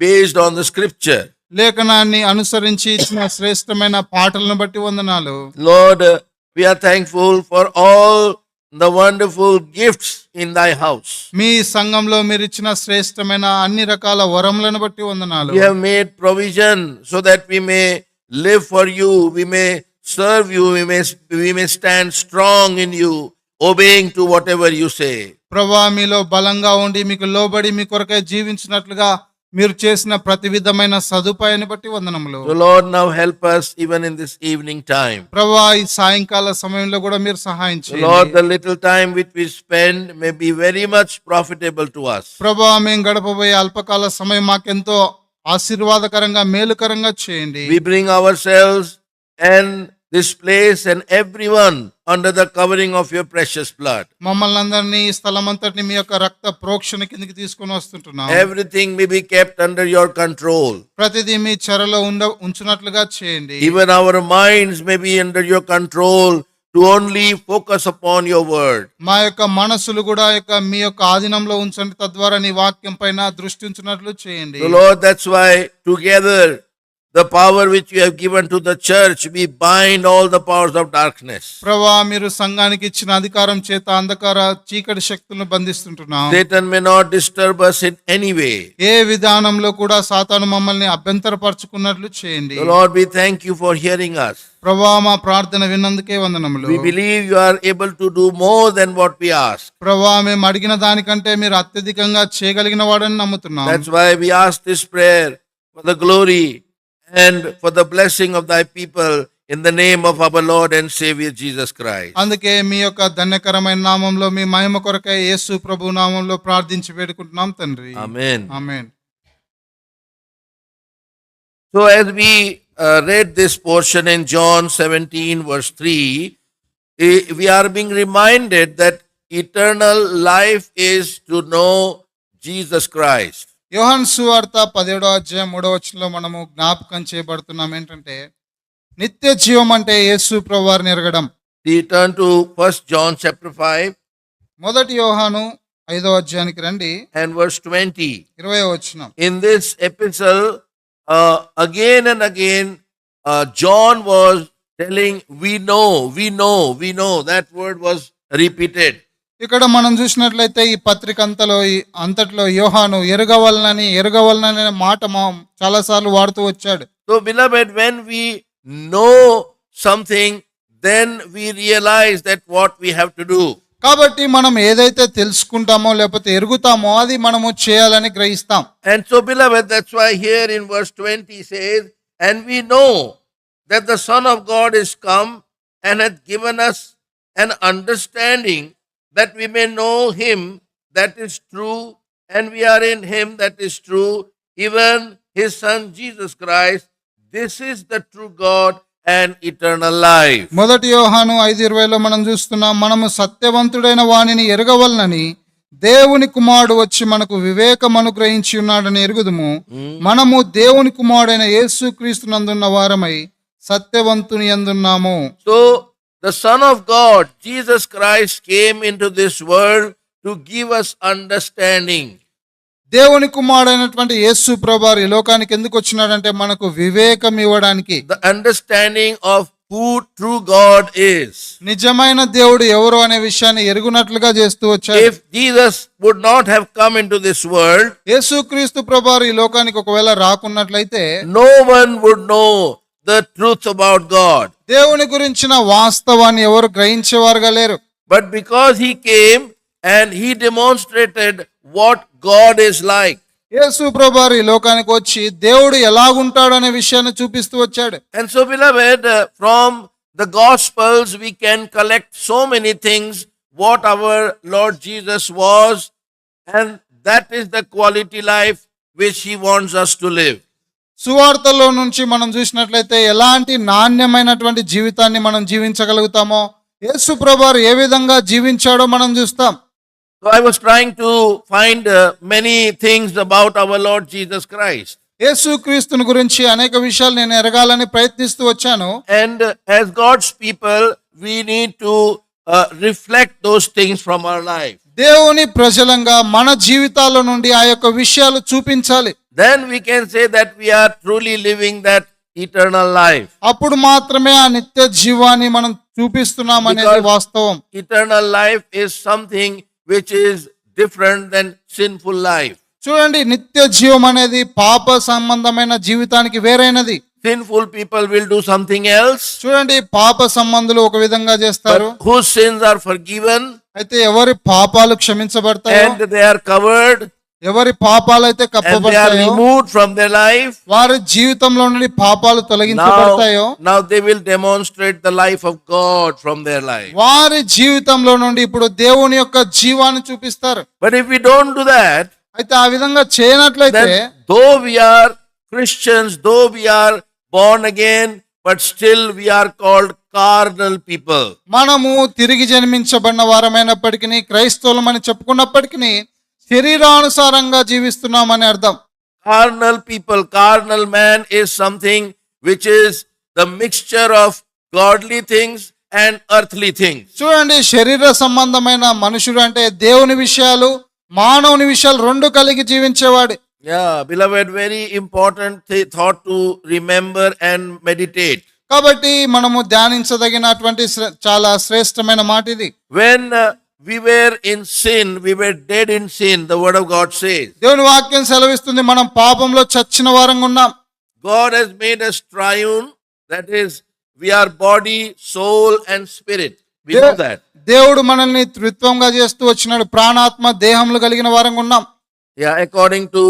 based on the scripture. లేఖనాన్ని అనుసరించి ఇచ్చిన శ్రేష్టమైన పాటలను బట్టి వందనాలు. Lord, we are thankful for all the wonderful gifts in thy house. మీ సంఘంలో మీరు ఇచ్చిన శ్రేష్టమైన అన్ని రకాల వరములను బట్టి వందనాలు. You have made provision so that we may live for you, we may serve you, we may stand strong in you, obeying to whatever you say. ప్రభువా మీలో బలంగా ఉండి మీకు లోబడి మీ కొరకై జీవించినట్లుగా మీరు చేసిన ప్రతి విధమైన సదుపాయాన్ని బట్టి వందనములు. So Lord, now help us even in this evening time. ప్రభువా ఈ సాయంకాల సమయంలో కూడా మీరు సహాయం So చేయండి. Lord, the little time which we spend may be very much profitable to us. ప్రభువా మేము గడపబోయే అల్పకాల సమయం మాకెంతో ఆశీర్వాదకరంగా మేలుకరంగా చేయండి. We bring ourselves and this place and everyone under the covering of your precious blood. మమ్మల్ని అందరినీ ఈ స్థలం అంతటిని మీ యొక్క రక్త ప్రోక్షణ కిందకి తీసుకొని వస్తుంటున్నాం. Everything may be kept under your control. ప్రతిదీ మీ చెరలో ఉంచునట్లుగా చేయండి. Even our minds may be under your control to only focus upon your word. మా యొక్క మనసులు కూడా మీ యొక్క ఆధీనంలో ఉంచండి. తద్వారా నీ వాక్యం పైన దృష్టి ఉంచినట్లు చేయండి. So Lord, that's why together the power which you have given to the church, we bind all the powers of darkness. ప్రభువా మీరు సంఘానికి ఇచ్చిన అధికారం చేత అంధకార చీకటి శక్తులను బంధిస్తుంటున్నాం. Satan may not disturb us in any way. ఏ విధానంలో కూడా సాతాను మమ్మల్ని అభ్యంతరపరచుకున్నట్లు చేయండి. So Lord, we thank you for hearing us. ప్రభువా మా ప్రార్థన విన్నందుకే వందనములు. We believe you are able to do more than what we ask. ప్రభువా మేము అడిగిన దానికంటే మీరు అత్యధికంగా చేయగలిగిన వాడని నమ్ముతున్నాం. That's why we ask this prayer for the glory and for the blessing of thy people in the name of our Lord and Savior Jesus Christ. అందుకే మీ యొక్క ధన్యకరమైన నామంలో మీ మహిమ కొరకై యేసు ప్రభు నామంలో ప్రార్థించి వేడుకుంటున్నాం తండ్రి. Amen. Amen. So as we read this portion in John 17 verse 3, we are being reminded that eternal life is to know Jesus Christ. యోహాను సువార్త 17:3 మనము జ్ఞాపకం చేయబడుతున్నాం ఏంటంటే నిత్య జీవం అంటే యేసు ప్రభువారిని ఎరగడం. We turn to 1 John chapter 5 మొదటి యోహాను 5వ రండి. and verse 20. 20వ In this epistle, again and again, John was telling, we know. That word was repeated. ఇక్కడ మనం చూసినట్లయితే ఈ పత్రిక అంతట్లో యోహాను ఎరగవలననే మాట చాలాసార్లు వాడుతూ వచ్చాడు. So beloved, when we know something, then we realize that what we have to do. కాబట్టి మనం ఏదైతే తెలుసుకుంటామో లేకపోతే ఎరుగుతామో అది మనము చేయాలని గ్రహిస్తాం. And so beloved, that's why here in verse 20 says, and we know that the Son of God is come and hath given us an understanding that we may know him that is true, and we are in him that is true, even his Son Jesus Christ. This is the true God and eternal life. మొదటి యోహాను 5:20 మనం చూస్తున్నాం, మనము సత్యవంతుడైన వానిని ఎరగవలనని దేవుని కుమారుడు వచ్చి మనకు వివేకం అనుగ్రహించి ఉన్నాడని ఎరుగుదుము. మనము దేవుని కుమారుడైన యేసు క్రీస్తునందున్న వారమై సత్యవంతుని యందున్నాము. So the Son of God, Jesus Christ, came into this world to give us understanding. దేవుని కుమారుడైనటువంటి యేసు ప్రభువారు ఈ లోకానికి ఎందుకు వచ్చినాడంటే మనకు వివేకం ఇవ్వడానికి, The understanding of who true God is. నిజమైన దేవుడు ఎవరు అనే విషయాన్ని ఎరుగునట్లుగా చేస్తూ వచ్చాడు. If Jesus would not have come into this world, యేసుక్రీస్తు ప్రభువారు ఈ లోకానికి ఒకవేళ రాకున్నట్లయితే no one would know the truth about God. దేవుని గురించిన వాస్తవాన్ని ఎవరు గ్రహించేవారుగా లేరు. But because he came and he demonstrated what God is like. యేసు ప్రభువారు ఈ లోకానికి వచ్చి దేవుడు ఎలాగుంటాడు అనే విషయాన్ని చూపిస్తూ వచ్చాడు. And so, beloved, from the Gospels we can collect so many things what our Lord Jesus was, and that is the quality life which he wants us to live. సువార్తల్లో నుంచి మనం చూసినట్లయితే ఎలాంటి నాణ్యమైనటువంటి జీవితాన్ని మనం జీవించగలుగుతామో, యేసు ప్రభువారు ఏ విధంగా జీవించాడో మనం చూస్తాం. So I was trying to find many things about our Lord Jesus Christ. యేసుక్రీస్తుని గురించి అనేక విషయాలు నేను ఎరగాలని ప్రయత్నిస్తూ వచ్చాను. And as God's people, we need to reflect those things from our life. దేవుని ప్రజలంగా మన జీవితాల నుండి ఆ యొక్క విషయాలు చూపించాలి. Then we can say that we are truly living that eternal life. అప్పుడు మాత్రమే ఆ నిత్య జీవాన్ని మనం చూపిస్తున్నాం అనేది Because వాస్తవం. eternal life is something which is different than sinful life. చూడండి, నిత్య జీవం అనేది పాప సంబంధమైన జీవితానికి వేరైనది. Sinful people will do something else, చూడండి, పాప సంబంధులు ఒక విధంగా చేస్తారు, but whose sins are forgiven అయితే ఎవరి పాపాలు క్షమించబడతాయో, and they are covered ఎవరి పాపాలు అయితే and they are కప్పబడతాయో, removed from their life. వారి జీవితంలో నుండి పాపాలు తొలగించబడతాయో, Now they will demonstrate the life of God from their life. వారి జీవితంలో నుండి ఇప్పుడు దేవుని యొక్క జీవాన్ని చూపిస్తారు. But if we don't do that, అయితే ఆ విధంగా చేయనట్లయితే then though we are Christians, though we are born again, but still we are called carnal people. మనము తిరిగి జన్మించబడిన వారమైనప్పటికీ, క్రైస్తవులమని చెప్పుకున్నప్పటికీ శరీరానుసారంగా జీవిస్తున్నామని అర్థం. Carnal people, carnal man is something which is the mixture of godly things and earthly things. చూడండి, శరీర సంబంధమైన మనుషుడు అంటే దేవుని విషయాలు మానవుని విషయాలు రెండు కలిగి జీవించేవాడు. Yeah, beloved, very important thought to remember and meditate. కాబట్టి మనము ధ్యానించదగినటువంటి చాలా శ్రేష్టమైన మాట ఇది. When we were in sin, we were dead in sin, the word of God says. దేవుని వాక్యం సెలవిస్తుంది, మనం పాపంలో చచ్చిన వారంగా ఉన్నాం. God has made us triune, that is, we are body, soul and spirit. We know that. దేవుడు మనల్ని త్రిత్వంగా చేస్తూ వచ్చినాడు. ప్రాణాత్మ దేహములు కలిగిన వారంగా ఉన్నాం. Yeah, according to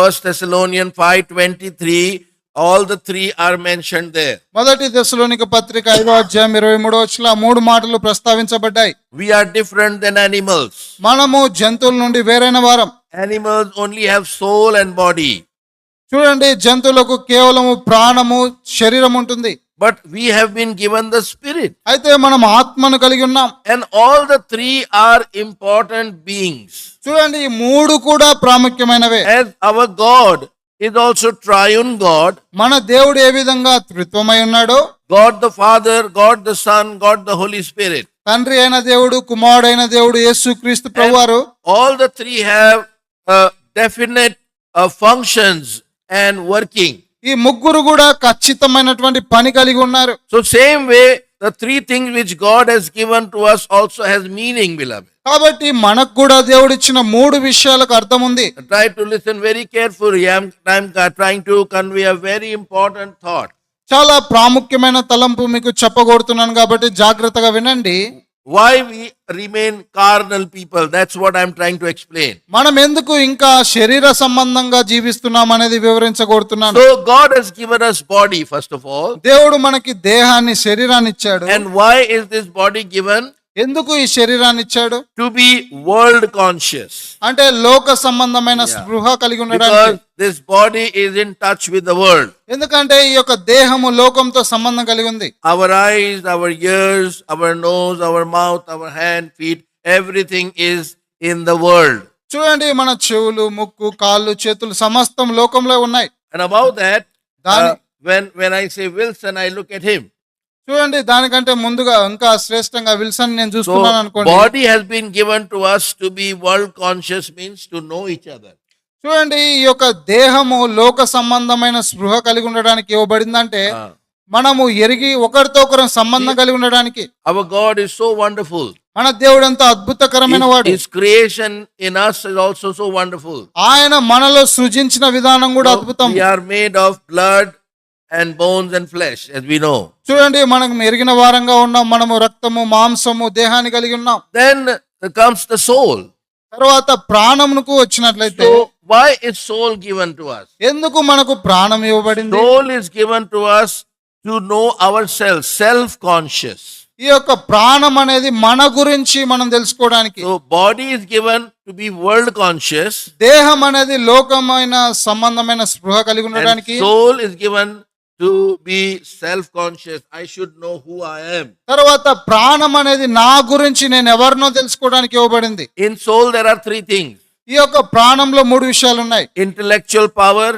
1 Thessalonians 5:23, all the three are mentioned there. మొదటి దశలోనిక పత్రిక 5వ అధ్యాయం 23వ వచనంలో మూడు మాటలు ప్రస్తావించబడ్డాయి. We are different than animals. మనము జంతువుల నుండి వేరైన వారం. Animals only have soul and body. చూడండి, జంతువులకు కేవలము ప్రాణము శరీరం ఉంటుంది. But we have been given the spirit. అయితే మనం ఆత్మను కలిగి ఉన్నాం. And all the three are important beings. చూడండి, ఈ మూడు కూడా ప్రాముఖ్యమైనవే. As our God is also triune God, మన దేవుడు ఏ విధంగా త్రిత్వమై ఉన్నాడో, God the Father, God the Son, God the Holy Spirit. తండ్రి అయిన దేవుడు, కుమారుడైన దేవుడు, యేసుక్రీస్తు ప్రభువారు, All the three have definite functions and working. ఈ ముగ్గురు కూడా ఖచ్చితమైనటువంటి పని కలిగి ఉన్నారు. So same way, the three things which God has given to us also has meaning, beloved. కాబట్టి మనకు కూడా దేవుడు ఇచ్చిన మూడు విషయాలకు అర్థం ఉంది. Try to listen very carefully. I'm trying to convey a very important thought. చాలా ప్రాముఖ్యమైన తలంపు మీకు చెప్పగోరుతున్నాను కాబట్టి జాగ్రత్తగా వినండి. Why we remain carnal people? That's what I'm trying to explain. మనం ఎందుకు ఇంకా శరీర సంబంధంగా జీవిస్తున్నాం అనేది వివరించగోరుతున్నాను. So God has given us body, first of all. దేవుడు మనకి దేహాన్ని, శరీరాన్ని ఇచ్చాడు. And why is this body given? ఎందుకు ఈ శరీరాన్ని ఇచ్చాడు? To be world conscious. అంటే లోక సంబంధమైన స్పృహ కలిగి ఉండడానికి. Because this body is in touch with the world. ఎందుకంటే ఈ యొక్క దేహము లోకంతో సంబంధం కలిగి ఉంది. Our eyes, our ears, our nose, our mouth, our hand, feet, everything is in the world. చూడండి, మన చెవులు, ముక్కు, కాళ్ళు, చేతులు సమస్తం లోకంలో ఉన్నాయి. And about that, దాని when I say Wilson, I look at him. చూడండి, దానికంటే ముందుగా ఇంకా శ్రేష్టంగా విల్సన్ నేను So, చూస్తున్నాను అనుకోండి. body has been given to us to be world conscious, means to know each other. చూడండి, ఈ యొక్క దేహము లోక సంబంధమైన స్పృహ కలిగి ఉండడానికి ఇవ్వబడిందంటే Ah. మనము ఎరిగి ఒకరితో ఒకరు సంబంధం కలిగి ఉండడానికి. Our God is so wonderful. మన దేవుడు ఎంతో అద్భుతకరమైన వాడు. His creation in us is also so wonderful. ఆయన మనలో సృజించిన విధానం కూడా అద్భుతం. We are made of blood and bones and flesh, as we know. చూడండి, మనం ఎరిగిన వారంగా ఉన్నాం. మనము రక్తము, మాంసము, దేహాన్ని కలిగి ఉన్నాం. Then comes the soul. తర్వాత ప్రాణమునకు వచ్చినట్లయితే So, why is soul given to us? ఎందుకు మనకు ప్రాణం ఇవ్వబడింది? Soul is given to us to know ourselves, self-conscious. ఈ యొక్క ప్రాణం అనేది మన గురించి మనం తెలుసుకోవడానికి. So, body is given to be world conscious, దేహం అనేది లోకమైన సంబంధమైన స్పృహ కలిగి and ఉండడానికి. soul is given to be self-conscious. I should know who I am. తర్వాత ప్రాణం అనేది నా గురించి నేను ఎవరినో తెలుసుకోవడానికి ఇవ్వబడింది. In soul, there are three things: ఈ యొక్క ప్రాణంలో మూడు విషయాలు ఉన్నాయి. intellectual power,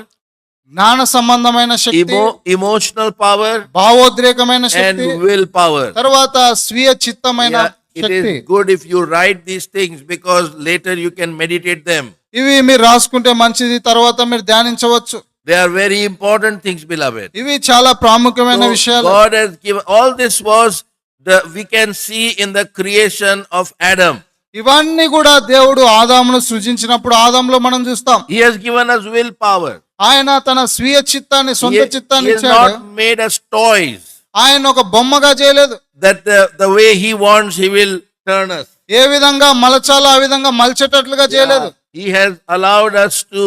జ్ఞాన సంబంధమైన శక్తి, emotional power, భావోద్రేకమైన and Shakti, will power. తర్వాత స్వీయ చిత్తమైన Yeah, it Shakti. is good if you write these things because later you can meditate them. ఇవి మీరు రాసుకుంటే మంచిది, తర్వాత మీరు ధ్యానించవచ్చు. They are very important things, beloved. ఇవి చాలా ప్రాముఖ్యమైన So, విషయాలు. God has given all this was we can see in the creation of Adam. ఇవన్నీ కూడా దేవుడు ఆదామును సృజించినప్పుడు ఆదాములో మనం చూస్తాం. He has given us willpower. ఆయన తన స్వీయ చిత్తాన్ని, సొంత He చిత్తాన్ని has ఇచ్చాడు. not made us toys ఆయన ఒక బొమ్మగా చేయలేదు. that the way He wants He will turn us. ఏ విధంగా మలచాలో ఆ విధంగా మలచేటట్లుగా చేయలేదు. He has allowed us to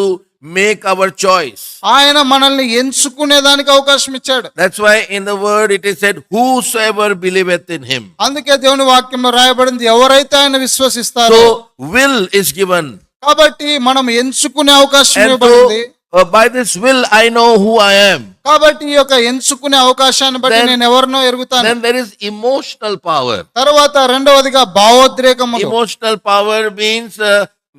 make our choice. ఆయన మనల్ని ఎంచుకునేదానికి అవకాశం ఇచ్చాడు. That's why in the word it is said, whosoever believeth in Him. అందుకే దేవుని వాక్యంలో రాయబడింది, ఎవరైతే ఆయన విశ్వసిస్తారో. So will is given. కాబట్టి మనం ఎంచుకునే అవకాశం And ఇవ్వబడింది. so by this will I know who I am. కాబట్టి ఈ యొక్క ఎంచుకునే అవకాశాన్ని బట్టి Then- నేను ఎవరినో ఎరుగుతాను. Then there is emotional power. తర్వాత రెండవదిగా భావోద్రేకము. Emotional power means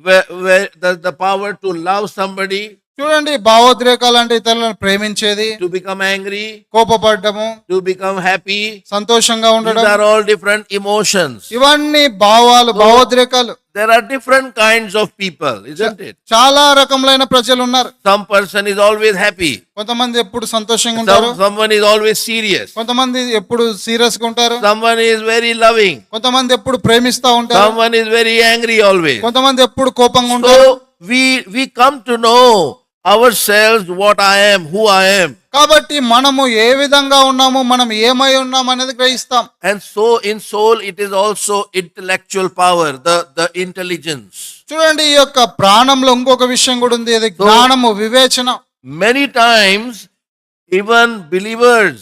where the power to love somebody, చూడండి, భావోద్రేకాలు అంటే ఇతరులను ప్రేమించేది, to become angry, కోపపడ్డము, to become happy. సంతోషంగా These ఉండడం. are all different emotions. ఇవన్నీ భావాలు, భావోద్రేకాలు. There are different kinds of people, isn't it? చాలా రకములైన ప్రజలు ఉన్నారు. Some person is always happy. కొంతమంది ఎప్పుడు సంతోషంగా ఉంటారు. Someone is always serious. కొంతమంది ఎప్పుడు సీరియస్ గా ఉంటారు. Someone is very loving. కొంతమంది ఎప్పుడు ప్రేమిస్తా ఉంటారు. Someone is very angry always. కొంతమంది ఎప్పుడు కోపంగా ఉంటారు. So we come to know ourselves, what I am, who I am. కాబట్టి మనము ఏ విధంగా ఉన్నాము, మనం ఏమై ఉన్నాం అనేది గ్రహిస్తాం. And so in soul it is also intellectual power, the intelligence. చూడండి, ఈ యొక్క ప్రాణంలో ఇంకొక విషయం కూడా ఉంది, అది జ్ఞానము, వివేచన. Many times even believers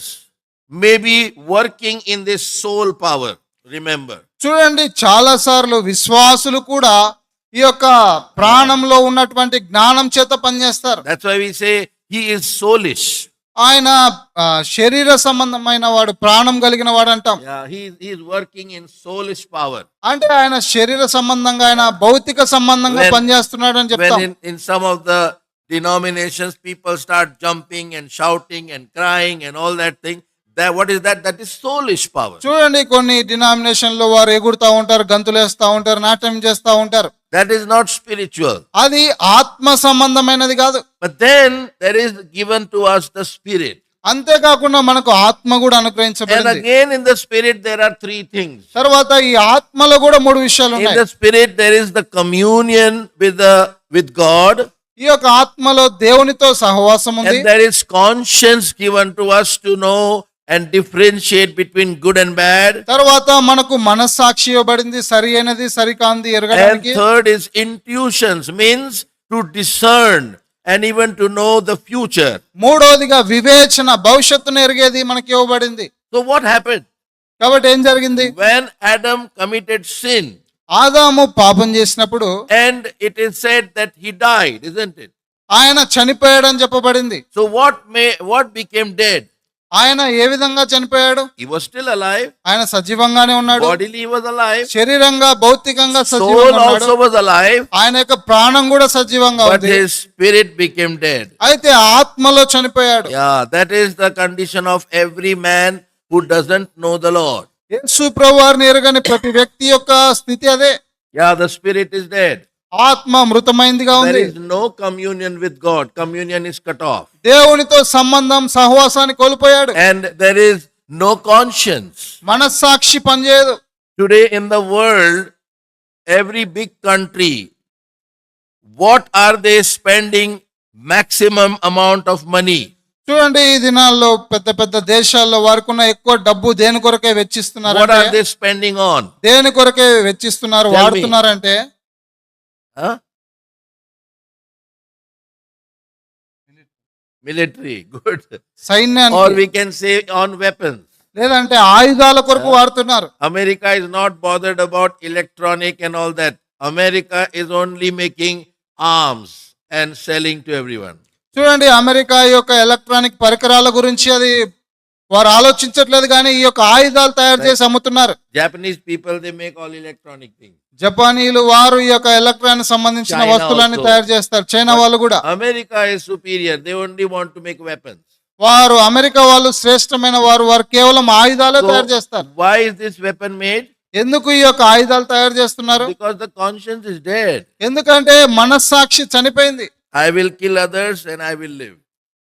may be working in this soul power. Remember. చూడండి, చాలా సార్లు విశ్వాసులు కూడా ఈ యొక్క ప్రాణంలో ఉన్నటువంటి జ్ఞానం చేత పనిచేస్తారు. That's why we say he is soulish. ఆయన శరీర సంబంధమైన వాడు, ప్రాణం కలిగిన వాడు అంటాం. Yeah, he is working in soulish power. అంటే ఆయన శరీర సంబంధంగా, ఆయన భౌతిక సంబంధంగా When- పనిచేస్తున్నాడు అని చెప్తాం. When in some of the denominations people start jumping and shouting and crying and all that thing, what is that? That is soulish power. చూడండి, కొన్ని డినామినేషన్ లో వారు ఎగురుతా ఉంటారు, గంతులేస్తా ఉంటారు, నాట్యం చేస్తా ఉంటారు. That is not spiritual. అది ఆత్మ సంబంధమైనది కాదు. But then there is given to us the spirit. అంతేకాకుండా మనకు ఆత్మ కూడా And అనుగ్రహించబడింది. again in the spirit there are three things. తర్వాత ఈ ఆత్మలో కూడా మూడు విషయాలు In ఉన్నాయి. the spirit there is the communion with God, ఈ యొక్క ఆత్మలో దేవునితో సహవాసం ఉంది. and there is conscience given to us to know and differentiate between good and bad. తర్వాత మనకు మనస్సాక్షి ఇవ్వబడింది, సరి అయినది సరికాంది And ఎరగడానికి. third is intuitions, means to discern and even to know the future. మూడోదిగా వివేచన, భవిష్యత్తును ఎరిగేది మనకి ఇవ్వబడింది. So what happened? కాబట్టి ఏం జరిగింది? When Adam committed sin, ఆదాము పాపం చేసినప్పుడు and it is said that he died, isn't it? ఆయన చనిపోయాడని చెప్పబడింది. So what became dead? ఆయన ఏ విధంగా చనిపోయాడు? He was still alive. ఆయన సజీవంగానే ఉన్నాడు. Bodily he was alive. శరీరంగా భౌతికంగా Soul సజీవంగా ఉన్నాడు. also was alive. ఆయన యొక్క ప్రాణం కూడా సజీవంగా But ఉంది. his spirit became dead. అయితే ఆత్మలో చనిపోయాడు. Yeah, that is the condition of every man who doesn't know the Lord. యేసు ప్రభువారిని ఎరగని ప్రతి వ్యక్తి యొక్క స్థితి అదే. Yeah, the spirit is dead. ఆత్మ మృతమైందిగా There ఉంది. is no communion with God. Communion is cut off. దేవునితో సంబంధం సహవాసాన్ని కోల్పోయాడు. And there is no conscience. మనస్సాక్షి పనిచేయదు. Today in the world, every big country, what are they spending maximum amount of money? చూడండి, ఈ దినాల్లో పెద్ద పెద్ద దేశాల్లో వారికున్న ఎక్కువ డబ్బు దేని కొరకే వెచ్చిస్తున్నారు? What are they spending on? దేని కొరకే వెచ్చిస్తున్నారు, Tell me. వాడుతున్నారంటే? Huh? Military, good. Or సైన్యానికి, we can say on weapons. లేదంటే ఆయుధాల కొరకు వాడుతున్నారు. America is not bothered about electronic and all that. America is only making arms and selling to everyone. చూడండి, America యొక్క electronic పరికరాల గురించి అది వారు ఆలోచించట్లేదు, కానీ ఈ యొక్క ఆయుధాలు తయారు చేసి అమ్ముతున్నారు. Japanese people, they make all electronic things. జపానీయులు వారు ఈ యొక్క ఎలక్ట్రానిక్ సంబంధించిన China వస్తువులన్నీ also. తయారు చేస్తారు. చైనా వాళ్ళు కూడా. America is superior. They only want to make weapons. వారు అమెరికా వాళ్ళు శ్రేష్టమైన వారు. వారు కేవలం ఆయుధాలే So, తయారు చేస్తారు. why is this weapon made? ఎందుకు ఈ యొక్క ఆయుధాలు తయారు చేస్తున్నారు? Because the conscience is dead. ఎందుకంటే మనస్సాక్షి చనిపోయింది. I will kill others and I will live.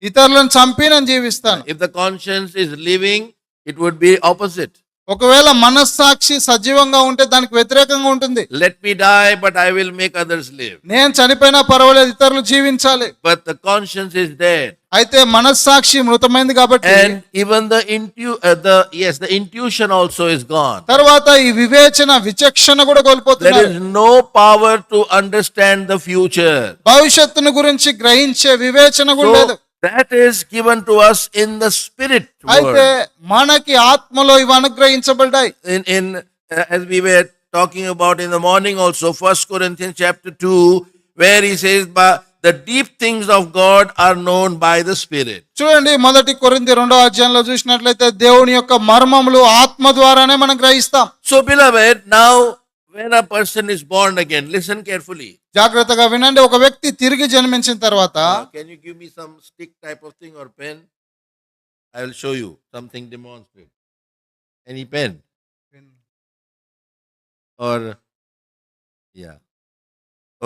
ఇతరులను చంపి నేను జీవిస్తాను. If the conscience is living, it would be opposite. ఒకవేళ మనస్సాక్షి సజీవంగా ఉంటే దానికి వ్యతిరేకంగా ఉంటుంది. Let me die, but I will make others live. నేను చనిపోయినా పర్వాలేదు, ఇతరులు జీవించాలి. But the conscience is dead. అయితే మనస్సాక్షి మృతమైంది కాబట్టి And even the intuition also is gone. తర్వాత ఈ వివేచన విచక్షణ కూడా There కోల్పోతున్నారు. is no power to understand the future. భవిష్యత్తును గురించి గ్రహించే వివేచన కూడా లేదు. So that is given to us in the spirit అయితే world. మనకి ఆత్మలో ఇవి అనుగ్రహించబడ్డాయి. As we were talking about in the morning also, 1 Corinthians chapter 2, where he says, "But the deep things of God are known by the Spirit." చూడండి, మొదటి కొరింథీ 2వ అధ్యాయంలో చూసినట్లయితే దేవుని యొక్క మర్మములు ఆత్మ ద్వారానే మనం గ్రహిస్తాం. So beloved, now when a person is born again, listen carefully. జాగ్రత్తగా వినండి. ఒక వ్యక్తి తిరిగి జన్మించిన తర్వాత Can you give me some stick type of thing or pen? I will show you something demonstrate. Any pen? Or yeah.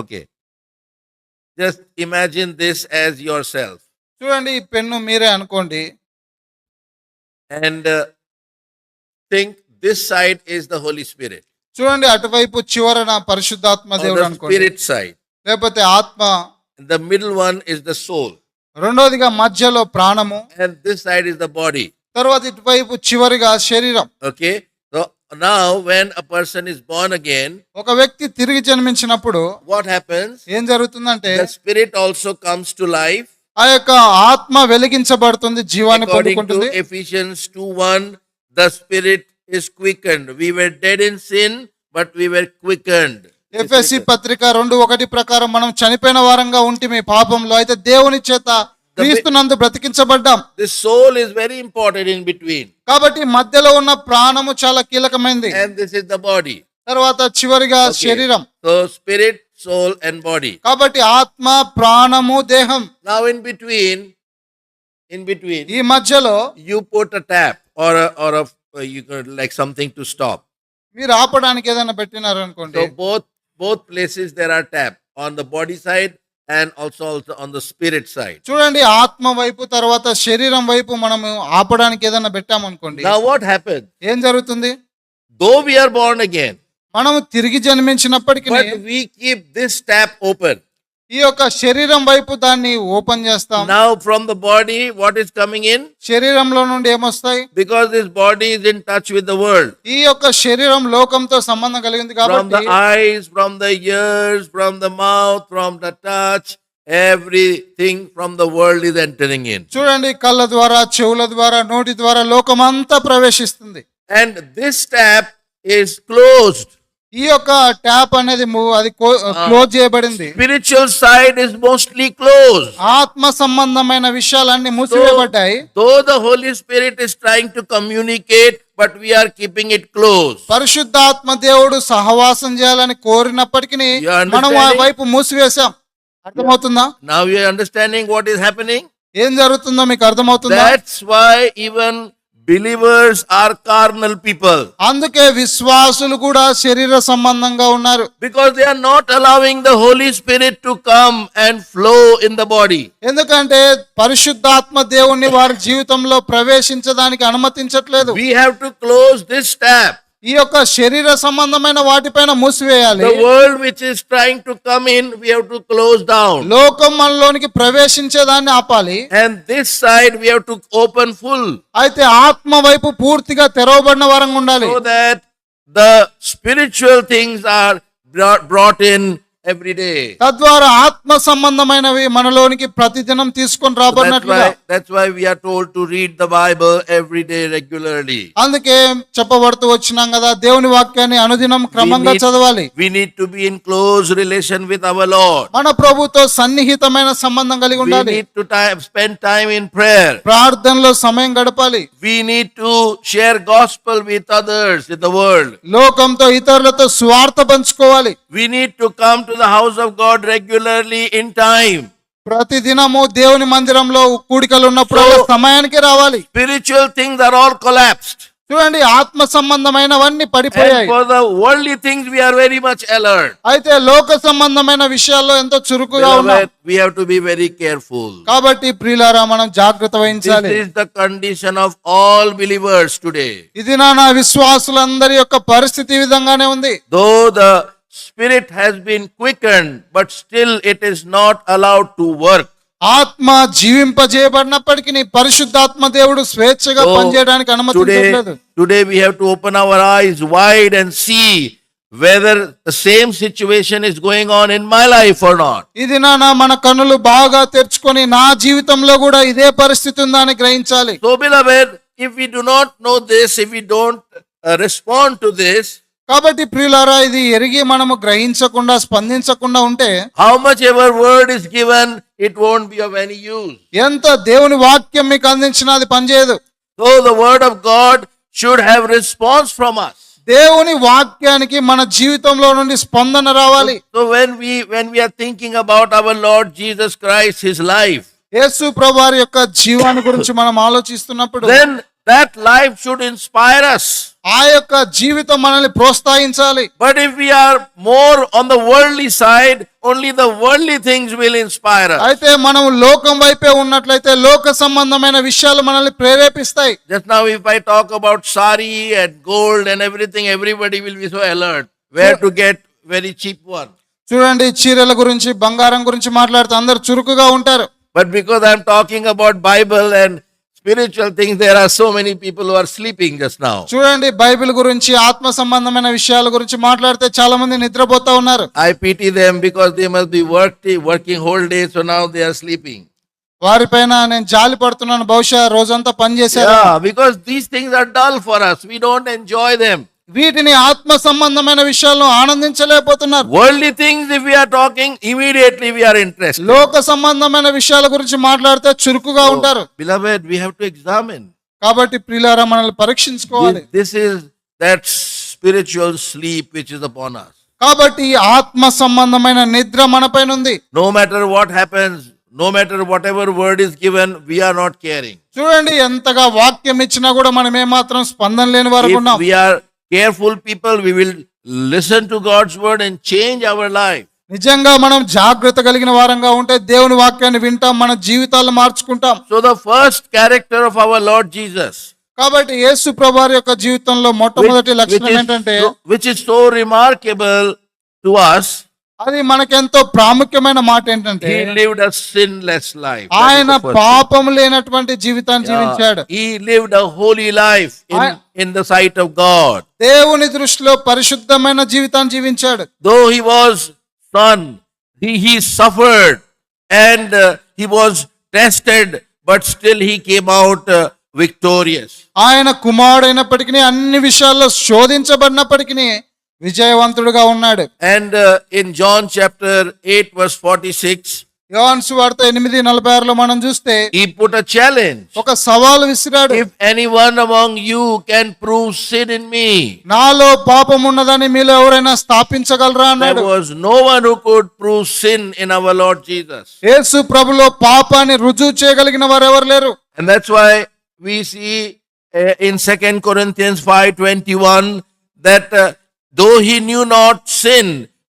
Okay. Just imagine this as yourself. చూడండి, ఈ pen మీరే అనుకోండి. And think this side is the Holy Spirit. చూడండి, అటువైపు చివరన పరిశుద్ధాత్మ Or దేవుడు the అనుకోండి. spirit side. లేకపోతే ఆత్మ. And the middle one is the soul. రెండోదిగా మధ్యలో ప్రాణము. And this side is the body. తర్వాత ఇటువైపు చివరిగా శరీరం. Okay. So now when a person is born again, ఒక వ్యక్తి తిరిగి జన్మించినప్పుడు what happens? ఏం జరుగుతుందంటే The spirit also comes to life. ఆ యొక్క ఆత్మ వెలిగించబడుతుంది, జీవాన్ని According to పొందుకుంటుంది. Ephesians 2:1, the spirit is quickened. We were dead in sin, but we were quickened. ఎఫెసీ పత్రిక 2:1 ప్రకారం మనం చనిపోయిన వారంగా ఉంటిమి పాపంలో, అయితే దేవుని చేత క్రీస్తునందు బ్రతికించబడ్డాం. The soul is very important in between. కాబట్టి మధ్యలో ఉన్న ప్రాణము చాలా కీలకమైనది. And this is the body. తర్వాత చివరిగా Okay. శరీరం. So spirit, soul and body. కాబట్టి ఆత్మ, ప్రాణము, దేహం. Now in between, ఈ మధ్యలో you put a tap or you could like something to stop. మీరు ఆపడానికి ఏదైనా పెట్టినారు అనుకోండి. So both places there are tap on the body side and also on the spirit side. చూడండి, ఆత్మ వైపు తర్వాత శరీరం వైపు మనము ఆపడానికి ఏదైనా పెట్టామనుకోండి. Now what happens? ఏం జరుగుతుంది? Though we are born again, మనము తిరిగి జన్మించినప్పటికీ but we keep this tap open. ఈ యొక్క శరీరం వైపు దాన్ని ఓపెన్ చేస్తాం. Now from the body, what is coming in? శరీరంలో నుండి ఏమొస్తాయి? Because this body is in touch with the world. ఈ యొక్క శరీరం లోకంతో సంబంధం కలిగింది From కాబట్టి the eyes, from the ears, from the mouth, from the touch, everything from the world is entering in. చూడండి, కళ్ళ ద్వారా, చెవుల ద్వారా, నోటి ద్వారా లోకమంతా ప్రవేశిస్తుంది. And this tap is closed. ఈ యొక్క ట్యాప్ అనేది అది క్లోజ్ చేయబడింది. Spiritual side is mostly closed. ఆత్మ సంబంధమైన విషయాలన్నీ మూసివేయబడ్డాయి. Though the Holy Spirit is trying to communicate, but we are keeping it closed. పరిశుద్ధాత్మ దేవుడు సహవాసం చేయాలని కోరినప్పటికీ You are మనం ఆ understanding? వైపు మూసివేశాం. అర్థమవుతుందా? Now you are understanding what is happening? ఏం జరుగుతుందో మీకు అర్థమవుతుందా? That's why even believers are carnal people. అందుకే విశ్వాసులు కూడా శరీర సంబంధంగా ఉన్నారు. Because they are not allowing the Holy Spirit to come and flow in the body. ఎందుకంటే పరిశుద్ధాత్మ దేవుణ్ణి వారి జీవితంలో ప్రవేశించడానికి అనుమతించట్లేదు. We have to close this tap. ఈ యొక్క శరీర సంబంధమైన వాటిపైన మూసివేయాలి. The world which is trying to come in, we have to close down. లోకం మనలోనికి ప్రవేశించేదాన్ని ఆపాలి. And this side we have to open full. అయితే ఆత్మ వైపు పూర్తిగా తెరవబడిన వారంగా ఉండాలి. So that the spiritual things are brought in every day. తద్వారా ఆత్మ సంబంధమైనవి మనలోనికి ప్రతిదినం తీసుకొని రాబడినట్లుగా. That's why we are told to read the Bible every day regularly. అందుకే చెప్పబడుతూ వచ్చినాం కదా, దేవుని వాక్యాన్ని అనుదినం క్రమంగా చదవాలి. We need to be in close relation with our Lord. మన ప్రభుతో సన్నిహితమైన సంబంధం కలిగి We ఉండాలి. need to spend time in prayer. ప్రార్థనలో సమయం గడపాలి. We need to share gospel with others in the world. లోకంతో ఇతరులతో స్వార్థ పంచుకోవాలి. We need to come to the house of God regularly in time. ప్రతిదినము దేవుని మందిరంలో కూడికలు ఉన్నప్పుడు సమయానికి రావాలి. Spiritual things are all collapsed. చూడండి, ఆత్మ సంబంధమైనవన్నీ And పడిపోయాయి. for the worldly things we are very much alert. అయితే లోక సంబంధమైన విషయాల్లో ఎంతో చురుకుగా ఉన్నాం. Beloved, we have to be very careful. కాబట్టి ప్రియులారా, మనం జాగ్రత్త This వహించాలి. is the condition of all believers today. ఇది నా విశ్వాసులందరి యొక్క పరిస్థితి ఈ విధంగానే ఉంది. Though the spirit has been quickened, but still it is not allowed to work. ఆత్మ జీవింపజేయబడినప్పటికీ పరిశుద్ధాత్మ దేవుడు స్వేచ్ఛగా పనిచేయడానికి అనుమతించట్లేదు. Today we have to open our eyes wide and see whether the same situation is going on in my life or not. ఇది మన కన్నులు బాగా తెరుచుకొని నా జీవితంలో కూడా ఇదే పరిస్థితి ఉందా అని గ్రహించాలి. So beloved, if we do not know this, if we don't respond to this, కాబట్టి ప్రియులారా, ఇది ఎరిగి మనము గ్రహించకుండా స్పందించకుండా ఉంటే how much ever word is given, it won't be of any use. ఎంత దేవుని వాక్యం మీకు అందించినా అది పనిచేయదు. So the word of God should have response from us. దేవుని వాక్యానికి మన జీవితంలో నుండి స్పందన రావాలి. So when we are thinking about our Lord Jesus Christ, his life, యేసు ప్రభువారి యొక్క జీవాన్ని గురించి మనం ఆలోచిస్తున్నప్పుడు then that life should inspire us. ఆ యొక్క జీవితం మనల్ని ప్రోత్సహించాలి. But if we are more on the worldly side, only the worldly things will inspire us. అయితే మనం లోకం వైపే ఉన్నట్లయితే లోక సంబంధమైన విషయాలు మనల్ని ప్రేరేపిస్తాయి. Just now if I talk about sari and gold and everything, everybody will be so alert where to get very cheap one. చూడండి, చీరల గురించి బంగారం గురించి మాట్లాడితే అందరు చురుకుగా ఉంటారు. But because I am talking about Bible and spiritual things, there are so many people who are sleeping just now. చూడండి, బైబిల్ గురించి ఆత్మ సంబంధమైన విషయాల గురించి మాట్లాడితే చాలా మంది నిద్రపోతా ఉన్నారు. I pity them because they must be working whole day, so now they are sleeping. వారిపైన నేను జాలి పడుతున్నాను, బహుశా రోజంతా పని చేశారు. Yeah, because these things are dull for us. We don't enjoy them. వీటిని ఆత్మ సంబంధమైన విషయాలను ఆనందించలేకపోతున్నారు. Worldly things, if we are talking, immediately we are interested. లోక సంబంధమైన విషయాల గురించి మాట్లాడితే చురుకుగా ఉంటారు. Beloved, we have to examine. కాబట్టి ప్రియులారా, మనల్ని పరీక్షించుకోవాలి. This is that spiritual sleep which is upon us. కాబట్టి ఆత్మ సంబంధమైన నిద్ర మనపైన ఉంది. No matter what happens, no matter whatever word is given, we are not caring. చూడండి, ఎంతగా వాక్యం ఇచ్చినా కూడా మనం ఏమాత్రం స్పందన లేని వారు If ఉన్నాం. we are careful people, we will listen to God's word and change our life. నిజంగా మనం జాగ్రత్త కలిగిన వారంగా ఉంటే దేవుని వాక్యాన్ని వింటాం, మన జీవితాలను మార్చుకుంటాం. So the first character of our Lord Jesus, కాబట్టి యేసు ప్రభువారి యొక్క జీవితంలో మొట్టమొదటి లక్షణం ఏంటంటే, which is so remarkable to us, అది మనకెంతో ప్రాముఖ్యమైన మాట ఏంటంటే, he lived a sinless life. ఆయన పాపం లేనటువంటి జీవితాన్ని జీవించాడు. He lived a holy life in the sight of God. దేవుని దృష్టిలో పరిశుద్ధమైన జీవితాన్ని జీవించాడు. Though he was son, he suffered and he was tested, but still he came out victorious. ఆయన కుమారుడైనప్పటికీ అన్ని విషయాల్లో శోధించబడినప్పటికీ విజయవంతుడుగా ఉన్నాడు. And in John chapter 8 verse 46, యోహాను సువార్త 8:46లో మనం చూస్తే he put a challenge. ఒక సవాలు విసిరాడు. If anyone among you can prove sin in me, నాలో పాపం ఉన్నదని మీలో ఎవరైనా స్థాపించగలరా there అన్నాడు. was no one who could prove sin in our Lord Jesus. యేసు ప్రభులో పాపాన్ని రుజువు చేయగలిగిన వారు ఎవరు లేరు. And that's why we see in 2 Corinthians 5:21 that though he knew not sin,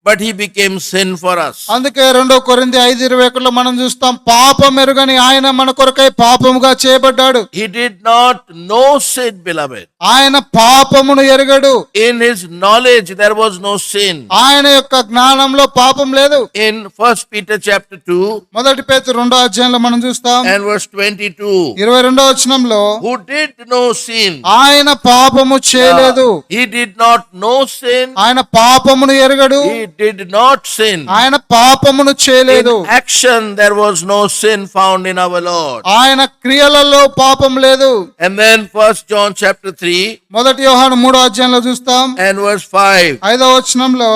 but he became sin for us. అందుకే 2 కొరింథీ 5:21లో మనం చూస్తాం, పాపం ఎరుగని ఆయన మన కొరకై పాపముగా చేయబడ్డాడు. He did not know sin, beloved. ఆయన పాపమును ఎరుగడు. In his knowledge there was no sin. ఆయన యొక్క జ్ఞానంలో పాపం లేదు. In 1 Peter chapter 2 మొదటి పేతురు 2వ అధ్యాయంలో మనం చూస్తాం and verse 22, 22వ వచనంలో, who did no sin. ఆయన పాపము చేయలేదు. He did not know sin. ఆయన పాపమును ఎరుగడు. He did not sin. ఆయన పాపమును చేయలేదు. In action there was no sin found in our Lord. ఆయన క్రియలలో పాపం లేదు. And then 1 John chapter 3 మొదటి యోహాను 3వ అధ్యాయంలో చూస్తాం and verse 5. 5వ వచనంలో,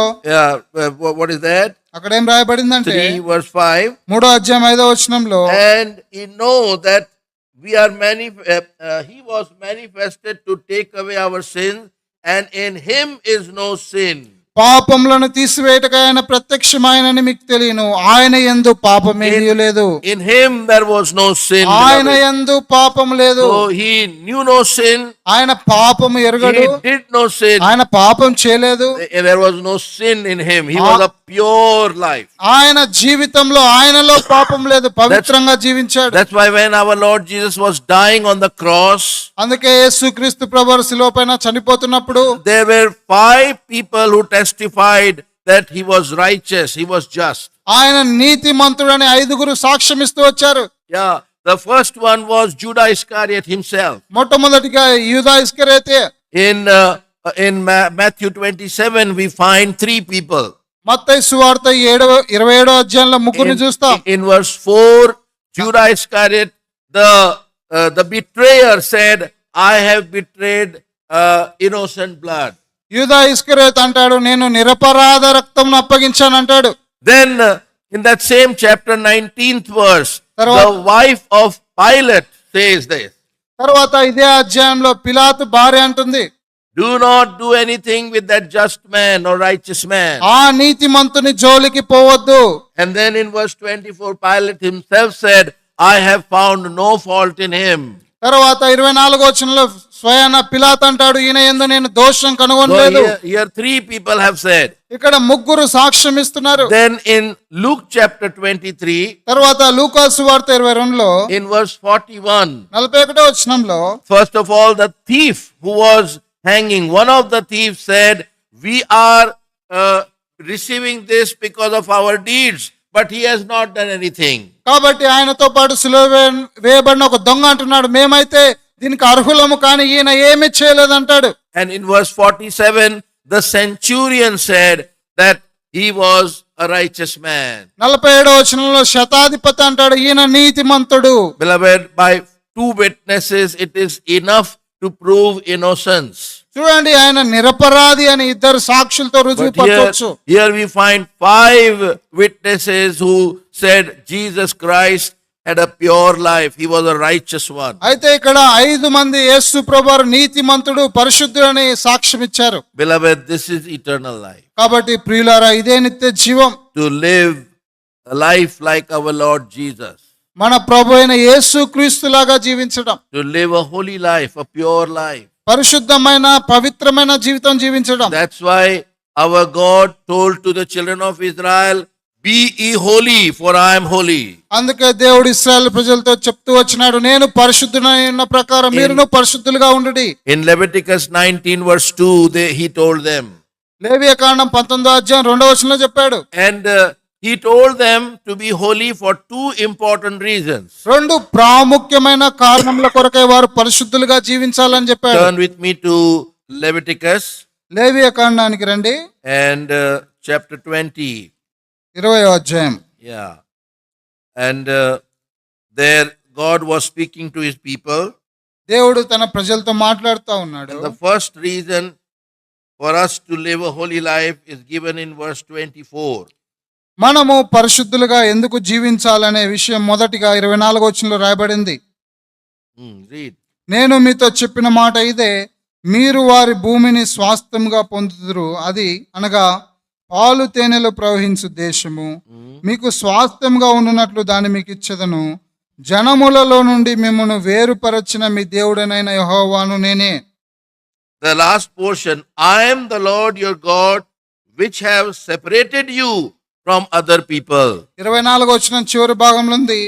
What is that? అక్కడ ఏం రాయబడిందంటే 3 verse 5. 3వ అధ్యాయం 5వ వచనంలో, And he know that we are he was manifested to take away our sins, and in him is no sin. పాపములను తీసివేయటకై ఆయన ప్రత్యక్షమైనని మీకు తెలియను. ఆయన యందు పాపమేమీ లేదు. In him there was no sin. ఆయన beloved. యందు పాపం లేదు. So he knew no sin. ఆయన పాపము ఎరుగడు. He did no sin. ఆయన పాపం చేయలేదు. There was no sin in him. He was a pure life. ఆయన జీవితంలో ఆయనలో పాపం లేదు. పవిత్రంగా జీవించాడు. That's why when our Lord Jesus was dying on the cross, అందుకే యేసుక్రీస్తు ప్రభువు శిలువపైన చనిపోతున్నప్పుడు there were 5 people who testified that he was righteous, he was just. ఆయన నీతిమంతుడని 5గురు సాక్ష్యం ఇస్తూ వచ్చారు. Yeah, the first one was Judas Iscariot himself. మొట్టమొదటిగా యూదా ఇస్కరియోతే. In Matthew 27 we find 3 people. మత్తయి సువార్త 27వ అధ్యాయంలో ముగ్గురిని చూస్తాం. In verse 4, Judas Iscariot, the betrayer, said, I have betrayed innocent blood. యూదా ఇస్కరియోతు అంటాడు, నేను నిరపరాధ రక్తం అప్పగించాను అంటాడు. Then in that same chapter 19th verse, the wife of Pilate says this. తర్వాత ఇదే అధ్యాయంలో పిలాతు భార్య అంటుంది, Do not do anything with that just man or righteous man. ఆ నీతిమంతుని జోలికి పోవద్దు. And then in verse 24, Pilate himself said, I have found no fault in him. తర్వాత 24వ వచనంలో స్వయాన పిలాతు అంటాడు, ఈయన యందు నేను దోషం కనుగొనలేదు. So here 3 people have said. ఇక్కడ ముగ్గురు సాక్ష్యం ఇస్తున్నారు. Then in Luke chapter 23, తర్వాత లూకా సువార్త 22లో in verse 41, 41వ వచనంలో, first of all, the thief who was hanging, one of the thieves said, we are receiving this because of our deeds, but he has not done anything. కాబట్టి ఆయనతో పాటు సిలువ వేయబడిన ఒక దొంగ అంటున్నాడు, మేమైతే దీనికి అర్హులము కానీ ఈయన ఏమీ చేయలేదంటాడు. And in verse 47, the centurion said that he was a righteous man. 47వ వచనంలో శతాధిపతి అంటాడు, ఈయన నీతిమంతుడు. Beloved, by 2 witnesses it is enough to prove innocence. చూడండి, ఆయన నిరపరాధి అని 2 సాక్షులతో But రుజువుపరచవచ్చు. here we find 5 witnesses who said Jesus Christ had a pure life. He was a righteous one. అయితే ఇక్కడ 5 మంది యేసు ప్రభువారు నీతిమంతుడు, పరిశుద్ధుడు అని సాక్ష్యం ఇచ్చారు. Beloved, this is eternal life. కాబట్టి ప్రియులారా, ఇదే నిత్య జీవం. To live a life like our Lord Jesus. మన ప్రభు అయిన యేసు క్రీస్తులాగా జీవించడం. To live a holy life, a pure life. పరిశుద్ధమైన పవిత్రమైన జీవితం జీవించడం. That's why our God told to the children of Israel, be ye holy, for I am holy. అందుకే దేవుడు ఇశ్రాయేలు ప్రజలతో చెప్తూ వచ్చినాడు, నేను పరిశుద్ధుడైన ప్రకారం మీరును పరిశుద్ధులుగా ఉండుడి. In Leviticus 19 verse 2, he told them. లేవియకాండం 19వ అధ్యాయం 2వ వచనంలో చెప్పాడు. And he told them to be holy for 2 important reasons. 2 ప్రాముఖ్యమైన కారణముల కొరకై వారు పరిశుద్ధులుగా జీవించాలని చెప్పాడు. Turn with me to Leviticus లేవియకాండానికి రండి. and chapter 20. 20వ అధ్యాయం. Yeah. And there God was speaking to his people. దేవుడు తన ప్రజలతో మాట్లాడుతూ ఉన్నాడు. And the first reason for us to live a holy life is given in verse 24. మనము పరిశుద్ధులుగా ఎందుకు జీవించాలనే విషయం మొదటిగా 24వ వచనంలో రాయబడింది. Read. నేను మీతో చెప్పిన మాట ఇదే, మీరు వారి భూమిని స్వాస్థ్యంగా పొందుదురు, అది అనగా పాలు తేనెలు ప్రవహించు దేశము. మీకు స్వాస్థ్యంగా ఉండునట్లు దాన్ని మీకు ఇచ్చెదను. జనములలో నుండి మిమ్మల్ని వేరుపరచిన మీ దేవుడనైన యెహోవాను నేనే. The last portion, I am the Lord your God, which have separated you from other people. 24వ వచనం చివరి భాగంలో ఉంది,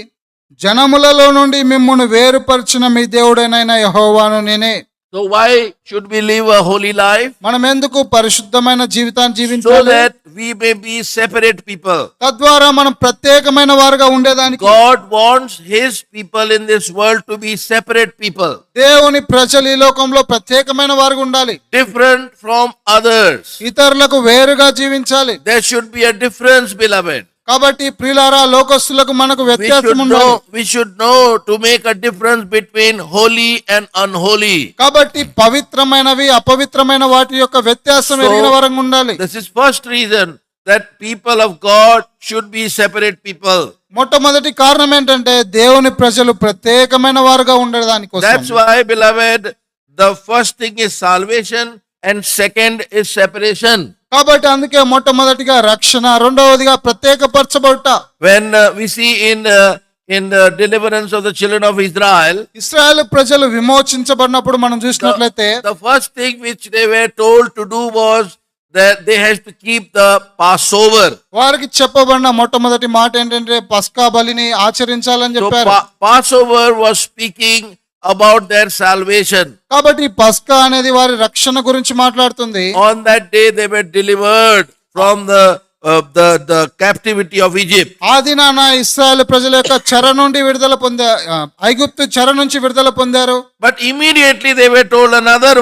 జనములలో నుండి మిమ్మల్ని వేరుపరిచిన మీ దేవుడనైన యెహోవాను నేనే. So why should we live a holy life? మనం ఎందుకు పరిశుద్ధమైన జీవితాన్ని So జీవించాలి? that we may be separate people. తద్వారా మనం ప్రత్యేకమైన వారుగా ఉండేదానికి. God wants his people in this world to be separate people, దేవుని ప్రజలు ఈ లోకంలో ప్రత్యేకమైన వారుగా ఉండాలి, different from others. ఇతరులకు వేరుగా జీవించాలి. There should be a difference, beloved. కాబట్టి ప్రియులారా, లోకస్తులకు మనకు వ్యత్యాసం ఉండాలి. We should know to make a difference between holy and unholy. కాబట్టి పవిత్రమైనవి అపవిత్రమైన వాటి యొక్క వ్యత్యాసం ఎరిగిన వారంగా ఉండాలి. This is first reason that people of God should be separate people. మొట్టమొదటి కారణం ఏంటంటే దేవుని ప్రజలు ప్రత్యేకమైన వారుగా ఉండడానికి కోసం. That's why, beloved, the first thing is salvation and second is separation. కాబట్టి అందుకే మొట్టమొదటిగా రక్షణ, రెండవదిగా ప్రత్యేకపరచబడుట. When we see in the deliverance of the children of Israel, ఇశ్రాయేలు ప్రజలు విమోచించబడినప్పుడు మనం చూసినట్లయితే the first thing which they were told to do was that they had to keep the Passover. వారికి చెప్పబడిన మొట్టమొదటి మాట ఏంటంటే పస్కా బలిని ఆచరించాలని So చెప్పారు. Passover was speaking about their salvation. కాబట్టి పస్కా అనేది వారి రక్షణ గురించి మాట్లాడుతుంది. On that day they were delivered from the captivity of Egypt. ఆ దినాన ఇశ్రాయేలు ప్రజల యొక్క చెర నుండి విడుదల ఐగుప్తు చెర నుంచి విడుదల పొందారు. But immediately they were told another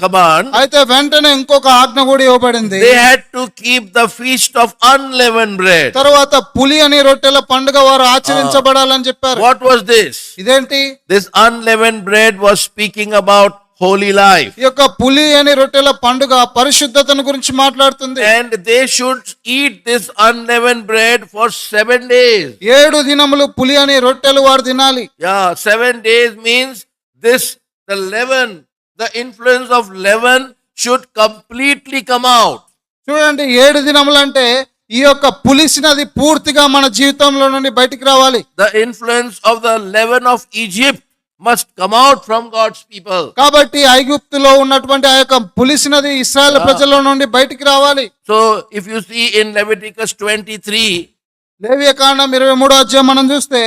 command. అయితే వెంటనే ఇంకొక ఆజ్ఞ కూడా ఇవ్వబడింది. They had to keep the feast of unleavened bread. తర్వాత పులి అని రొట్టెల పండుగ వారు ఆచరించబడాలని చెప్పారు. What was this? ఇదేంటి? This unleavened bread was speaking about holy life. ఈ యొక్క పులి అని రొట్టెల పండుగ పరిశుద్ధతను గురించి మాట్లాడుతుంది. And they should eat this unleavened bread for 7 days. 7 దినములు పులి అని రొట్టెలు వారు తినాలి. Yeah, 7 days means the leaven, the influence of leaven should completely come out. చూడండి, 7 దినములు అంటే ఈ యొక్క పులిసినది పూర్తిగా మన జీవితంలో నుండి బయటికి రావాలి. The influence of the leaven of Egypt must come out from God's people. కాబట్టి ఐగుప్తులో ఉన్నటువంటి ఆ యొక్క పులిసినది ఇశ్రాయేలు ప్రజల నుండి బయటికి రావాలి. So if you see in Leviticus 23, లేవియకాండం 23వ అధ్యాయం మనం చూస్తే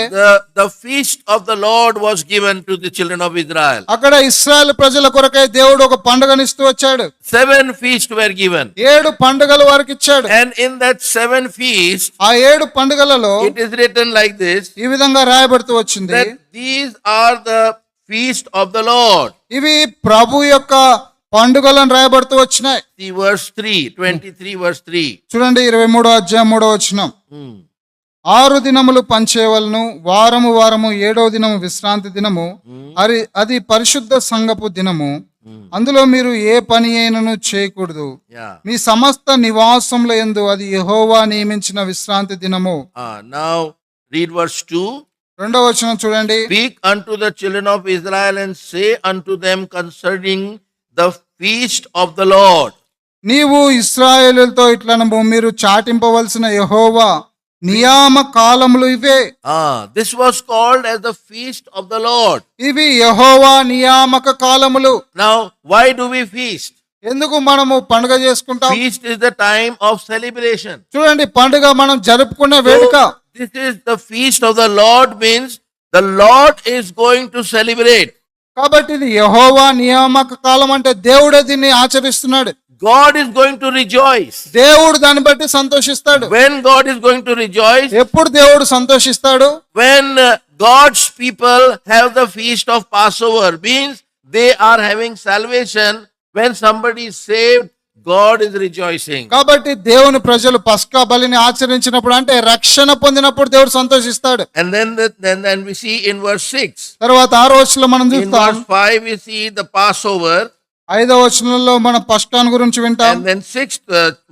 the feast of the Lord was given to the children of Israel. అక్కడ ఇశ్రాయేలు ప్రజల కొరకై దేవుడు ఒక పండుగనిస్తూ వచ్చాడు. 7 feasts were given. 7 పండుగలు వారికి ఇచ్చాడు. And in that 7 feasts, ఆ 7 పండుగలలో it is written like this, ఈ విధంగా రాయబడుతూ వచ్చింది, that these are the feast of the Lord. ఇవి ప్రభు యొక్క పండుగలను రాయబడుతూ వచ్చినాయి. See verse 3, 23 verse 3. చూడండి, 23వ అధ్యాయం 3వ వచనం. 6 దినములు పంచేవలను, వారము 7వ దినము విశ్రాంతి దినము, అది పరిశుద్ధ సంఘపు దినము. అందులో మీరు ఏ పని అయినను చేయకూడదు. మీ సమస్త నివాసముల యందు అది యెహోవా నియమించిన విశ్రాంతి దినము. Now read verse 2. 2వ వచనం చూడండి. Speak unto the children of Israel and say unto them concerning the feast of the Lord. నీవు ఇశ్రాయేలుతో ఇట్లనము, మీరు చాటింపవలసిన యెహోవా నియామ కాలములు ఇవే. This was called as the feast of the Lord. ఇవి యెహోవా నియామక కాలములు. Now why do we feast? ఎందుకు మనము పండుగ చేసుకుంటాం? Feast is the time of celebration. చూడండి, పండుగ మనం జరుపుకునే వేడుక. This is the feast of the Lord, means the Lord is going to celebrate. కాబట్టి ఇది యెహోవా నియామక కాలం అంటే దేవుడే దీన్ని ఆచరిస్తున్నాడు. God is going to rejoice. దేవుడు దాన్ని బట్టి సంతోషిస్తాడు. When God is going to rejoice? ఎప్పుడు దేవుడు సంతోషిస్తాడు? When God's people have the feast of Passover, means they are having salvation. When somebody is saved, God is rejoicing. కాబట్టి దేవుని ప్రజలు పస్కా బలిని ఆచరించినప్పుడు అంటే రక్షణ పొందినప్పుడు దేవుడు సంతోషిస్తాడు. And then we see in verse 6. తర్వాత 6వ వచనంలో మనం In చూస్తాం. verse 5 we see the Passover. 5వ వచనంలో మన పష్టాన్ గురించి వింటాం. And then 6th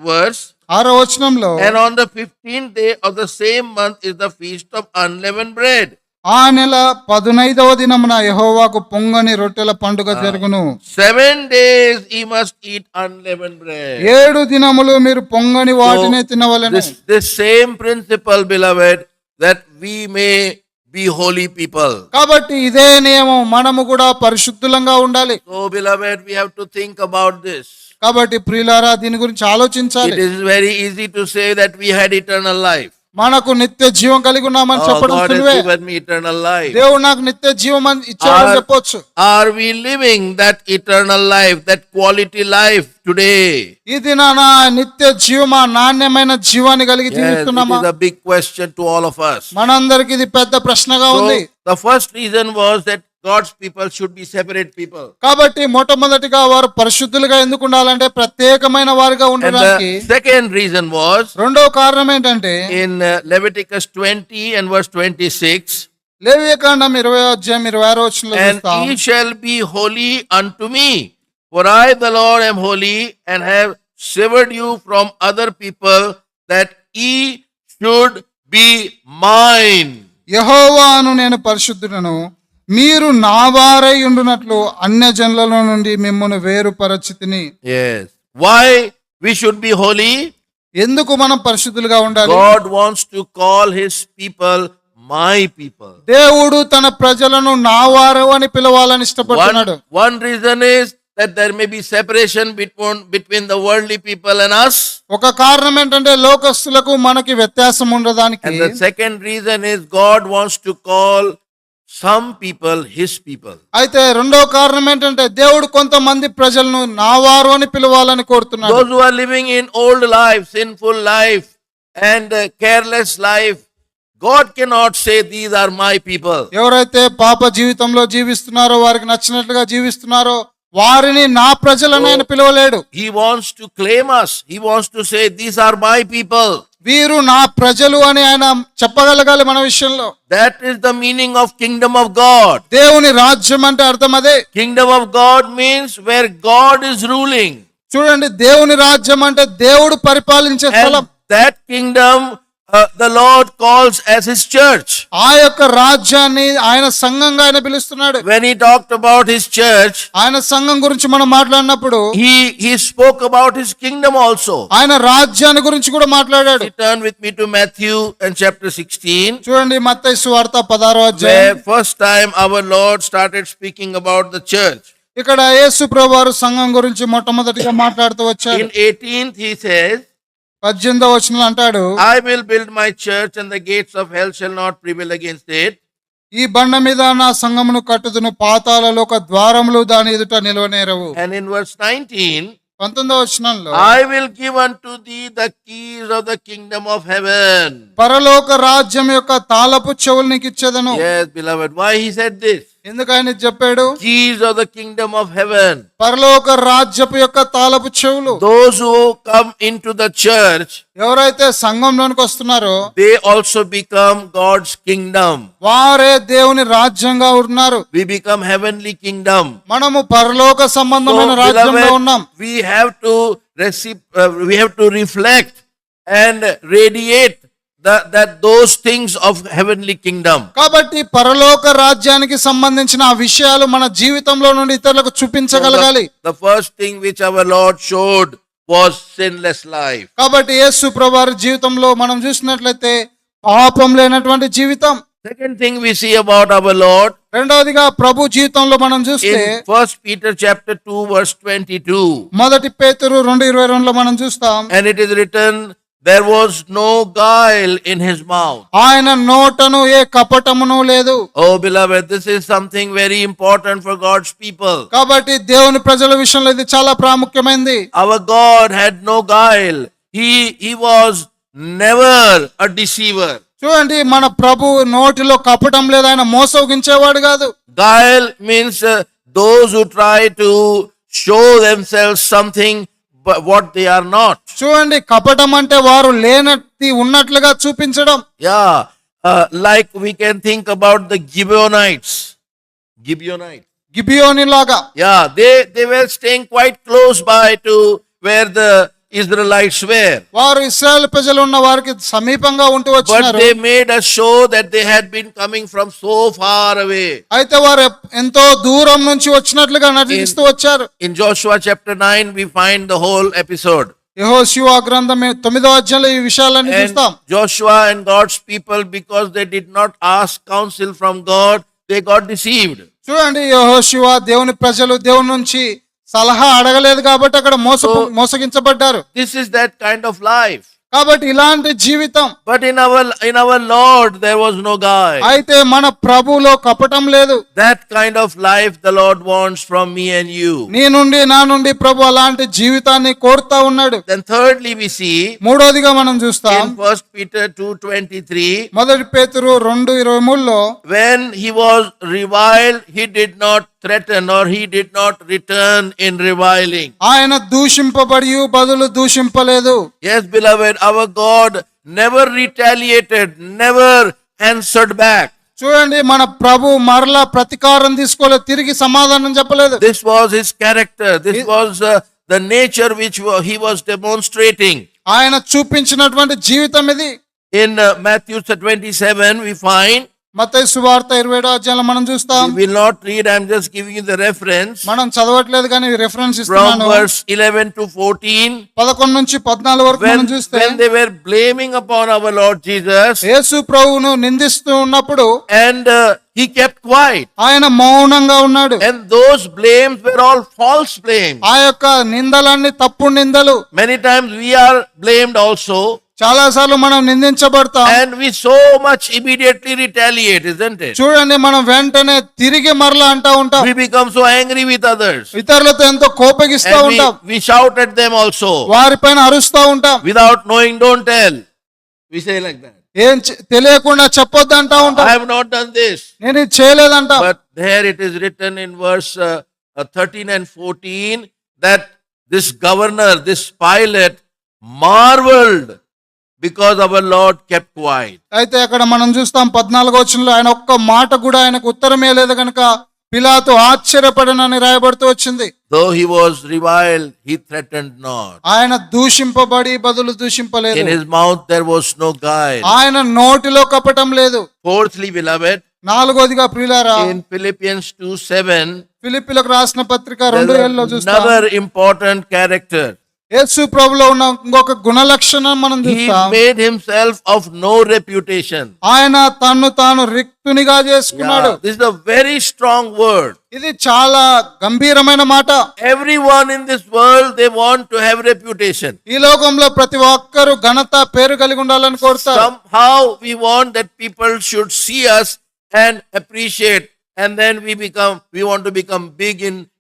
verse. 6వ వచనంలో And on the 15th day of the same month is the feast of unleavened bread. ఆ నెల 15వ దినమున యెహోవాకు పొంగని రొట్టెల పండుగ జరుగును. 7 days ye must eat unleavened bread. 7 దినములు మీరు పొంగని వాటినే తినవలెను. This same principle, beloved, that we may be holy people. కాబట్టి ఇదే నియమం, మనము కూడా పరిశుద్ధులంగా ఉండాలి. So, beloved, we have to think about this. కాబట్టి ప్రియులారా దీని గురించి ఆలోచించాలి. It is very easy to say that we had eternal life. మనకు నిత్య జీవం కలిగి ఉన్నామని Oh, చెప్పడం God has సులువే. given me eternal life. దేవుడు నాకు నిత్య జీవం ఇచ్చాడని చెప్పొచ్చు. Are we living that eternal life, that quality life today? ఈ దినాన నిత్య జీవమా, నాణ్యమైన జీవాన్ని కలిగి Yes, it జీవిస్తున్నామా? is a big question to all of us. మనందరికి ఇది పెద్ద ప్రశ్నగా So, ఉంది. the first reason was that God's people should be separate people. కాబట్టి మొట్టమొదటిగా వారు పరిశుద్ధులుగా ఎందుకు ఉండాలంటే ప్రత్యేకమైన వారిగా And ఉండడానికి. the second reason was రెండవ కారణం ఏంటంటే in Leviticus 20 and verse 26. లేవియకాండం 20వ వచనంలో And చూస్తాం. ye shall be holy unto me, for I the Lord am holy, and have severed you from other people, that ye should be mine. యెహోవాను నేను పరిశుద్ధుడను, మీరు నా వారై ఉండునట్లు అన్యజనుల నుండి మిమ్మల్ని వేరుపరచితిని. Yes. Why we should be holy? ఎందుకు మనం పరిశుద్ధులుగా ఉండాలి? God wants to call his people my people. దేవుడు తన ప్రజలను నా వారు అని పిలవాలని ఇష్టపడుతున్నాడు. One reason is that there may be separation between the worldly people and us. ఒక కారణం ఏంటంటే లోకస్తులకు మనకి వ్యత్యాసం ఉండడానికి. And the second reason is God wants to call some people his people. అయితే రెండో కారణం ఏంటంటే దేవుడు కొంతమంది ప్రజలను నా వారు అని పిలవాలని కోరుతున్నాడు. Those who are living in old life, sinful life, and careless life, God cannot say these are my people. ఎవరైతే పాప జీవితంలో జీవిస్తున్నారో, వారికి నచ్చినట్లుగా జీవిస్తున్నారో వారిని నా ప్రజలని ఆయన పిలవలేడు. He wants to claim us. He wants to say these are my people. వీరు నా ప్రజలు అని ఆయన చెప్పగలగాలి మన విషయంలో. That is the meaning of kingdom of God. దేవుని రాజ్యం అంటే అర్థం అదే. Kingdom of God means where God is ruling. చూడండి, దేవుని రాజ్యం అంటే దేవుడు పరిపాలించే స్థలం. And that kingdom the Lord calls as his church. ఆ యొక్క రాజ్యాన్ని ఆయన సంఘంగా ఆయన పిలుస్తున్నాడు. When he talked about his church, ఆయన సంఘం గురించి మనం మాట్లాడినప్పుడు he spoke about his kingdom also. ఆయన రాజ్యాన్ని గురించి కూడా మాట్లాడాడు. Turn with me to Matthew and chapter 16. చూడండి, మత్తయి సువార్త 16వ Where అధ్యాయం. first time our Lord started speaking about the church. ఇక్కడ యేసు ప్రభువారు సంఘం గురించి మొట్టమొదటిగా మాట్లాడుతూ వచ్చారు. In 18th he says, 18వ వచనంలో అంటాడు, I will build my church and the gates of hell shall not prevail against it. ఈ బండ మీద నా సంఘమును కట్టుదును, పాతాళలో ఒక ద్వారములు దాని ఎదుట నిలవనేరవు. And in verse 19, 19వ వచనంలో I will give unto thee the keys of the kingdom of heaven. పరలోక రాజ్యం యొక్క తాళపు చెవులు నీకు ఇచ్చేదను. Yes, beloved. Why he said this? ఎందుకు ఆయన ఇది చెప్పాడు? Keys of the kingdom of heaven. పరలోక రాజ్యపు యొక్క తాళపు చెవులు. Those who come into the church, ఎవరైతే సంఘంలోనికి వస్తున్నారో they also become God's kingdom. వారే దేవుని రాజ్యంగా ఉన్నారు. We become heavenly kingdom. మనము పరలోక సంబంధమైన So, రాజ్యంలో beloved, ఉన్నాం. we have to reflect and radiate those things of heavenly kingdom. కాబట్టి పరలోక రాజ్యానికి సంబంధించిన ఆ విషయాలు మన జీవితంలో నుండి ఇతరులకు చూపించగలగాలి. The first thing which our Lord showed was sinless life. కాబట్టి యేసు ప్రభువారి జీవితంలో మనం చూసినట్లయితే పాపం లేనటువంటి జీవితం. Second thing we see about our Lord, రెండవదిగా ప్రభు జీవితంలో మనం చూస్తే in 1 Peter chapter 2 verse 22, మొదటి పేతురు 2:22లో మనం చూస్తాం, and it is written, there was no guile in his mouth. ఆయన నోటను ఏ కపటమును లేదు. Oh beloved, this is something very important for God's people. కాబట్టి దేవుని ప్రజల విషయంలో ఇది చాలా ప్రాముఖ్యమైనది. Our God had no guile. He was never a deceiver. చూడండి, మన ప్రభు నోటిలో కపటం లేదు, ఆయన మోసగించేవాడు కాదు. Guile means those who try to show themselves something but what they are not. చూడండి, కపటం అంటే వారు లేనట్టి ఉన్నట్లుగా చూపించడం. Yeah, like we can think about the Gibeonites. గిబియోనిలాగా. Yeah, they were staying quite close by to where the Israelites were. వారు ఇశ్రాయేల్ ప్రజలు ఉన్న వారికి సమీపంగా ఉంటూ But వచ్చినారు. they made us show that they had been coming from so far away. అయితే వారు ఎంతో దూరం నుంచి వచ్చినట్లుగా నటిస్తూ వచ్చారు. In Joshua chapter 9, we find the whole episode. యెహోషువ గ్రంథం 9వ అధ్యాయంలో ఈ విషయాలన్నీ And చూస్తాం. Joshua and God's people, because they did not ask counsel from God, they got deceived. చూడండి, యెహోషువ దేవుని ప్రజలు దేవుని నుంచి సలహా అడగలేదు కాబట్టి అక్కడ మోసగించబడ్డారు. This is that kind of life. కాబట్టి ఇలాంటి జీవితం. But in our Lord there was no guile. అయితే మన ప్రభువులో కపటం లేదు. That kind of life the Lord wants from me and you. నీ నుండి నా నుండి ప్రభు అలాంటి జీవితాన్ని కోరుతా ఉన్నాడు. Then thirdly we see మూడోదిగా మనం చూస్తాం in 1 Peter 2:23, మొదటి పేతురు 2:23లో, when he was reviled, he did not threaten, or he did not return in reviling. ఆయన దూషింపబడి బదులు దూషింపలేదు. Yes, beloved, our God never retaliated, never answered back. చూడండి, మన ప్రభు మరలా ప్రతీకారం తీసుకోలేదు, తిరిగి సమాధానం చెప్పలేదు. This was his character. This was the nature which he was demonstrating. ఆయన చూపించినటువంటి జీవితం ఇది. In Matthew 27, we find, మత్తయి సువార్త 27వ అధ్యాయంలో మనం చూస్తాం. we will not read, I'm just giving you the reference. మనం చదవట్లేదు కానీ రెఫరెన్స్ From ఇస్తున్నాను. verse 11 to 14, 11 నుంచి 14 వరకు మనం చూస్తే, when they were blaming upon our Lord Jesus, యేసు ప్రభువును నిందిస్తూ ఉన్నప్పుడు and he kept quiet. ఆయన మౌనంగా ఉన్నాడు. And those blames were all false blames. ఆ యొక్క నిందలన్నీ తప్పుడు నిందలు. Many times we are blamed also, చాలా సార్లు మనం నిందించబడతాం. and we so much immediately retaliate, isn't it? చూడండి, మనం వెంటనే తిరిగి మరలా అంటా ఉంటాం. We become so angry with others, ఇతరులతో ఎంతో కోపగిస్తూ and ఉంటాం. we shout at them also. వారిపైన అరుస్తూ ఉంటాం. Without knowing, don't tell. We say like that. ఏం తెలియకుండా చెప్పొద్దు అంటా I ఉంటాం. have not done this. నేను ఇది చేయలేదంటా. But there it is written in verse 13 and 14 that this governor, this Pilate, marveled because our Lord kept quiet. అయితే అక్కడ మనం చూస్తాం 14వ వచనంలో, ఆయన ఒక్క మాట కూడా ఆయనకు ఉత్తరమే లేదు కనుక పిలాతు ఆశ్చర్యపడనని రాయబడుతూ వచ్చింది. Though he was reviled, he threatened not. ఆయన దూషింపబడి బదులు దూషింపలేదు. In his mouth there was no guile. ఆయన నోటిలో కపటం లేదు. Fourthly, beloved, నాలుగోదిగా ప్రియులారా, in Philippians 2:7, ఫిలిప్పీలకు రాసిన పత్రిక there's 2:7లో చూస్తాం. another important character. యేసు ప్రభులో ఉన్న ఇంకొక గుణ లక్షణం మనం He చూస్తాం. made himself of no reputation. ఆయన తన్ను తాను రిక్తునిగా చేసుకున్నాడు. Yeah, this is a very strong word. ఇది చాలా గంభీరమైన మాట. Everyone in this world, they want to have reputation. ఈ లోకంలో ప్రతి ఒక్కరు ఘనత పేరు కలిగి ఉండాలని కోరుతారు. Somehow we want that people should see us and appreciate, and then we want to become big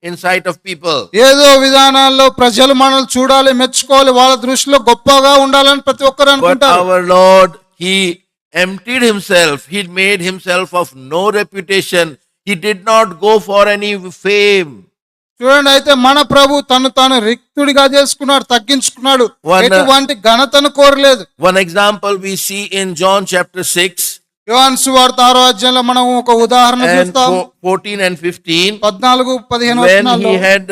in sight of people. ఏదో విధానాల్లో ప్రజలు మనల్ని చూడాలి, మెచ్చుకోవాలి, వాళ్ళ దృష్టిలో గొప్పగా ఉండాలని ప్రతి ఒక్కరు But అనుకుంటారు. our Lord, he emptied himself. He made himself of no reputation. He did not go for any fame. చూడండి, అయితే మన ప్రభు తను తాను రిక్తుడిగా చేసుకున్నాడు, తగ్గించుకున్నాడు, ఎటువంటి ఘనతను కోరలేదు. One example we see in John chapter 6 యోహాను సువార్త 6వ అధ్యాయంలో మనం ఒక ఉదాహరణ and చూస్తాం. 14 and 15, 14-15 when వచనాల్లో, he had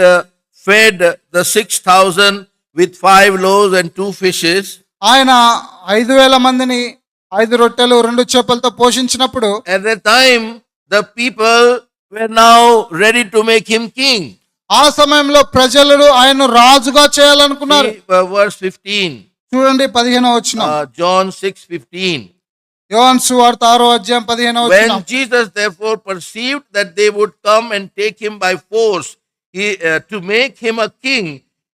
fed the 6,000 with 5 loaves and 2 fishes. ఆయన 5,000 మందిని 5 రొట్టెలు 2 చేపలతో పోషించినప్పుడు, At that time, the people were now ready to make him king. ఆ సమయంలో ప్రజలు ఆయన్ను రాజుగా చేయాలనుకున్నారు. See, verse 15, చూడండి 15వ వచనం, John 6:15. యోహాను సువార్త 6వ అధ్యాయం 15వ When వచనం. Jesus therefore perceived that they would come and take him by force to make him a king,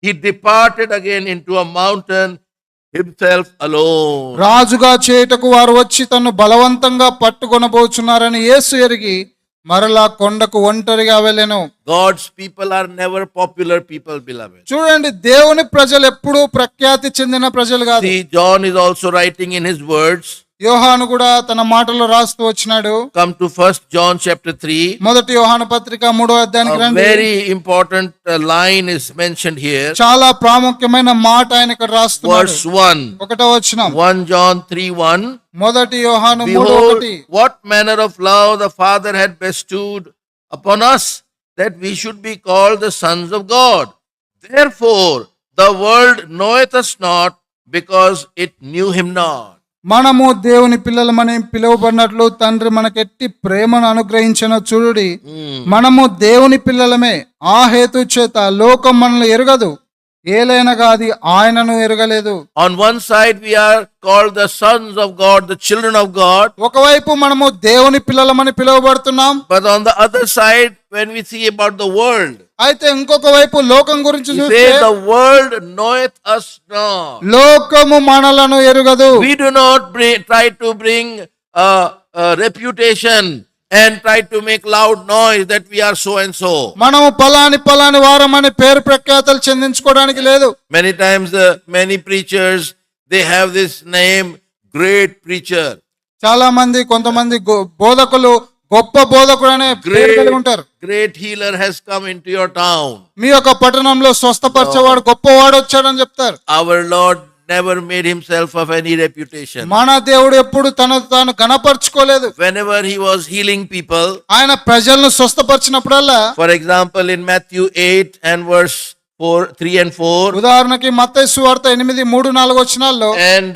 he departed again into a mountain himself alone. రాజుగా చేయుటకు వారు వచ్చి తన్ను బలవంతంగా పట్టుకొనబోచున్నారని యేసు ఎరిగి మరలా కొండకు ఒంటరిగా వెళ్ళెను. God's people are never popular people, beloved. చూడండి, దేవుని ప్రజలు ఎప్పుడూ ప్రఖ్యాతి చెందిన ప్రజలు కాదు. See, John is also writing in his words. యోహాను కూడా తన మాటల్లో రాస్తూ వచ్చినాడు. Come to 1 John chapter 3. మొదటి యోహాను పత్రిక 3వ అధ్యాయానికి A రండి. very important line is mentioned here. చాలా ప్రాముఖ్యమైన మాట ఆయన ఇక్కడ రాస్తున్నాడు. Verse 1. 1వ వచనం, 1 John 3:1. మొదటి యోహాను Behold, 3:1, what manner of love the Father had bestowed upon us, that we should be called the sons of God. Therefore, the world knoweth us not, because it knew him not. మనము దేవుని పిల్లలమని పిలువబడినట్లు తండ్రి మనకెట్టి ప్రేమను అనుగ్రహించిన చూడుడి. మనము దేవుని పిల్లలమే, ఆ హేతు చేత లోకం మనల్ని ఎరుగదు, ఏలైనగా అది ఆయనను ఎరగలేదు. On one side we are called the sons of God, the children of God. ఒకవైపు మనము దేవుని పిల్లలమని పిలువబడుతున్నాం. But on the other side, when we see about the world, అయితే ఇంకొక వైపు లోకం గురించి he చూస్తే says the world knoweth us not. లోకము మనలను ఎరుగదు. We do not try to bring a reputation and try to make loud noise that we are so and so. మనము పలాని వారమని పేరు ప్రఖ్యాతలు చెందించుకోవడానికి లేదు. Many times many preachers, they have this name, great preacher. చాలా మంది కొంతమంది బోధకులు గొప్ప బోధకుడు అనే పేరు కలిగి ఉంటారు. Great healer has come into your town. మీ యొక్క పట్టణంలో స్వస్థపరిచేవాడు గొప్పవాడు వచ్చాడని చెప్తారు. Our Lord never made himself of any reputation. మన దేవుడు ఎప్పుడు తనను తాను గణపరచుకోలేదు. Whenever he was healing people, ఆయన ప్రజలను స్వస్థపరిచినప్పుడల్లా, for example in Matthew 8 and verse 3 and 4, ఉదాహరణకి మత్తయి సువార్త 8:3-4 వచనాల్లో, and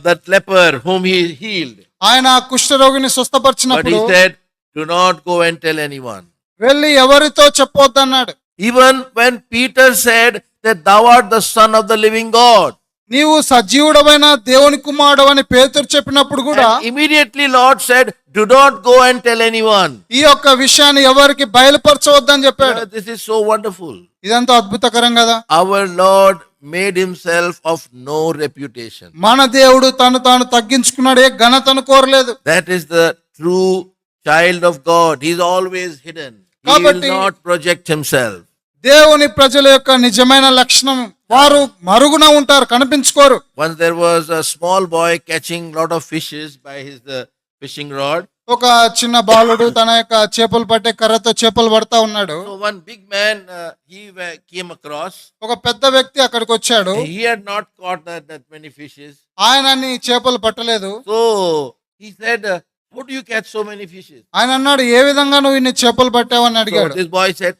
that leper whom he healed, ఆయన కుష్ఠరోగిని but he స్వస్థపరిచినప్పుడు said, do not go and tell anyone. వెళ్ళి ఎవరితో చెప్పొద్దన్నాడు. Even when Peter said that thou art the son of the living God, నీవు సజీవుడమైన దేవుని కుమారుడు అని పేతురు చెప్పినప్పుడు కూడా and immediately Lord said, do not go and tell anyone. ఈ యొక్క విషయాన్ని ఎవరికి బయలుపరచవద్దని చెప్పాడు. This is so wonderful. ఇదంతా అద్భుతకరం కదా. Our Lord made himself of no reputation. మన దేవుడు తను తాను తగ్గించుకున్నాడు, ఏ ఘనతను కోరలేదు. That is the true child of God. He is always hidden. He will కాబట్టి not project himself. దేవుని ప్రజల యొక్క నిజమైన లక్షణం, వారు మరుగున ఉంటారు, కనిపించుకోరు. Once there was a small boy catching lot of fishes by his fishing rod. ఒక చిన్న బాలుడు తన యొక్క చేపలు పట్టే కర్రతో చేపలు పడతా ఉన్నాడు. So one big man came across. ఒక పెద్ద వ్యక్తి అక్కడికి వచ్చాడు. He had not caught that many fishes. ఆయన అన్ని చేపలు పట్టలేదు. So he said, how do you catch so many fishes? ఆయన అన్నాడు, ఏ విధంగా నువ్వు ఇన్ని చేపలు పట్టావని So అడిగాడు. this boy said,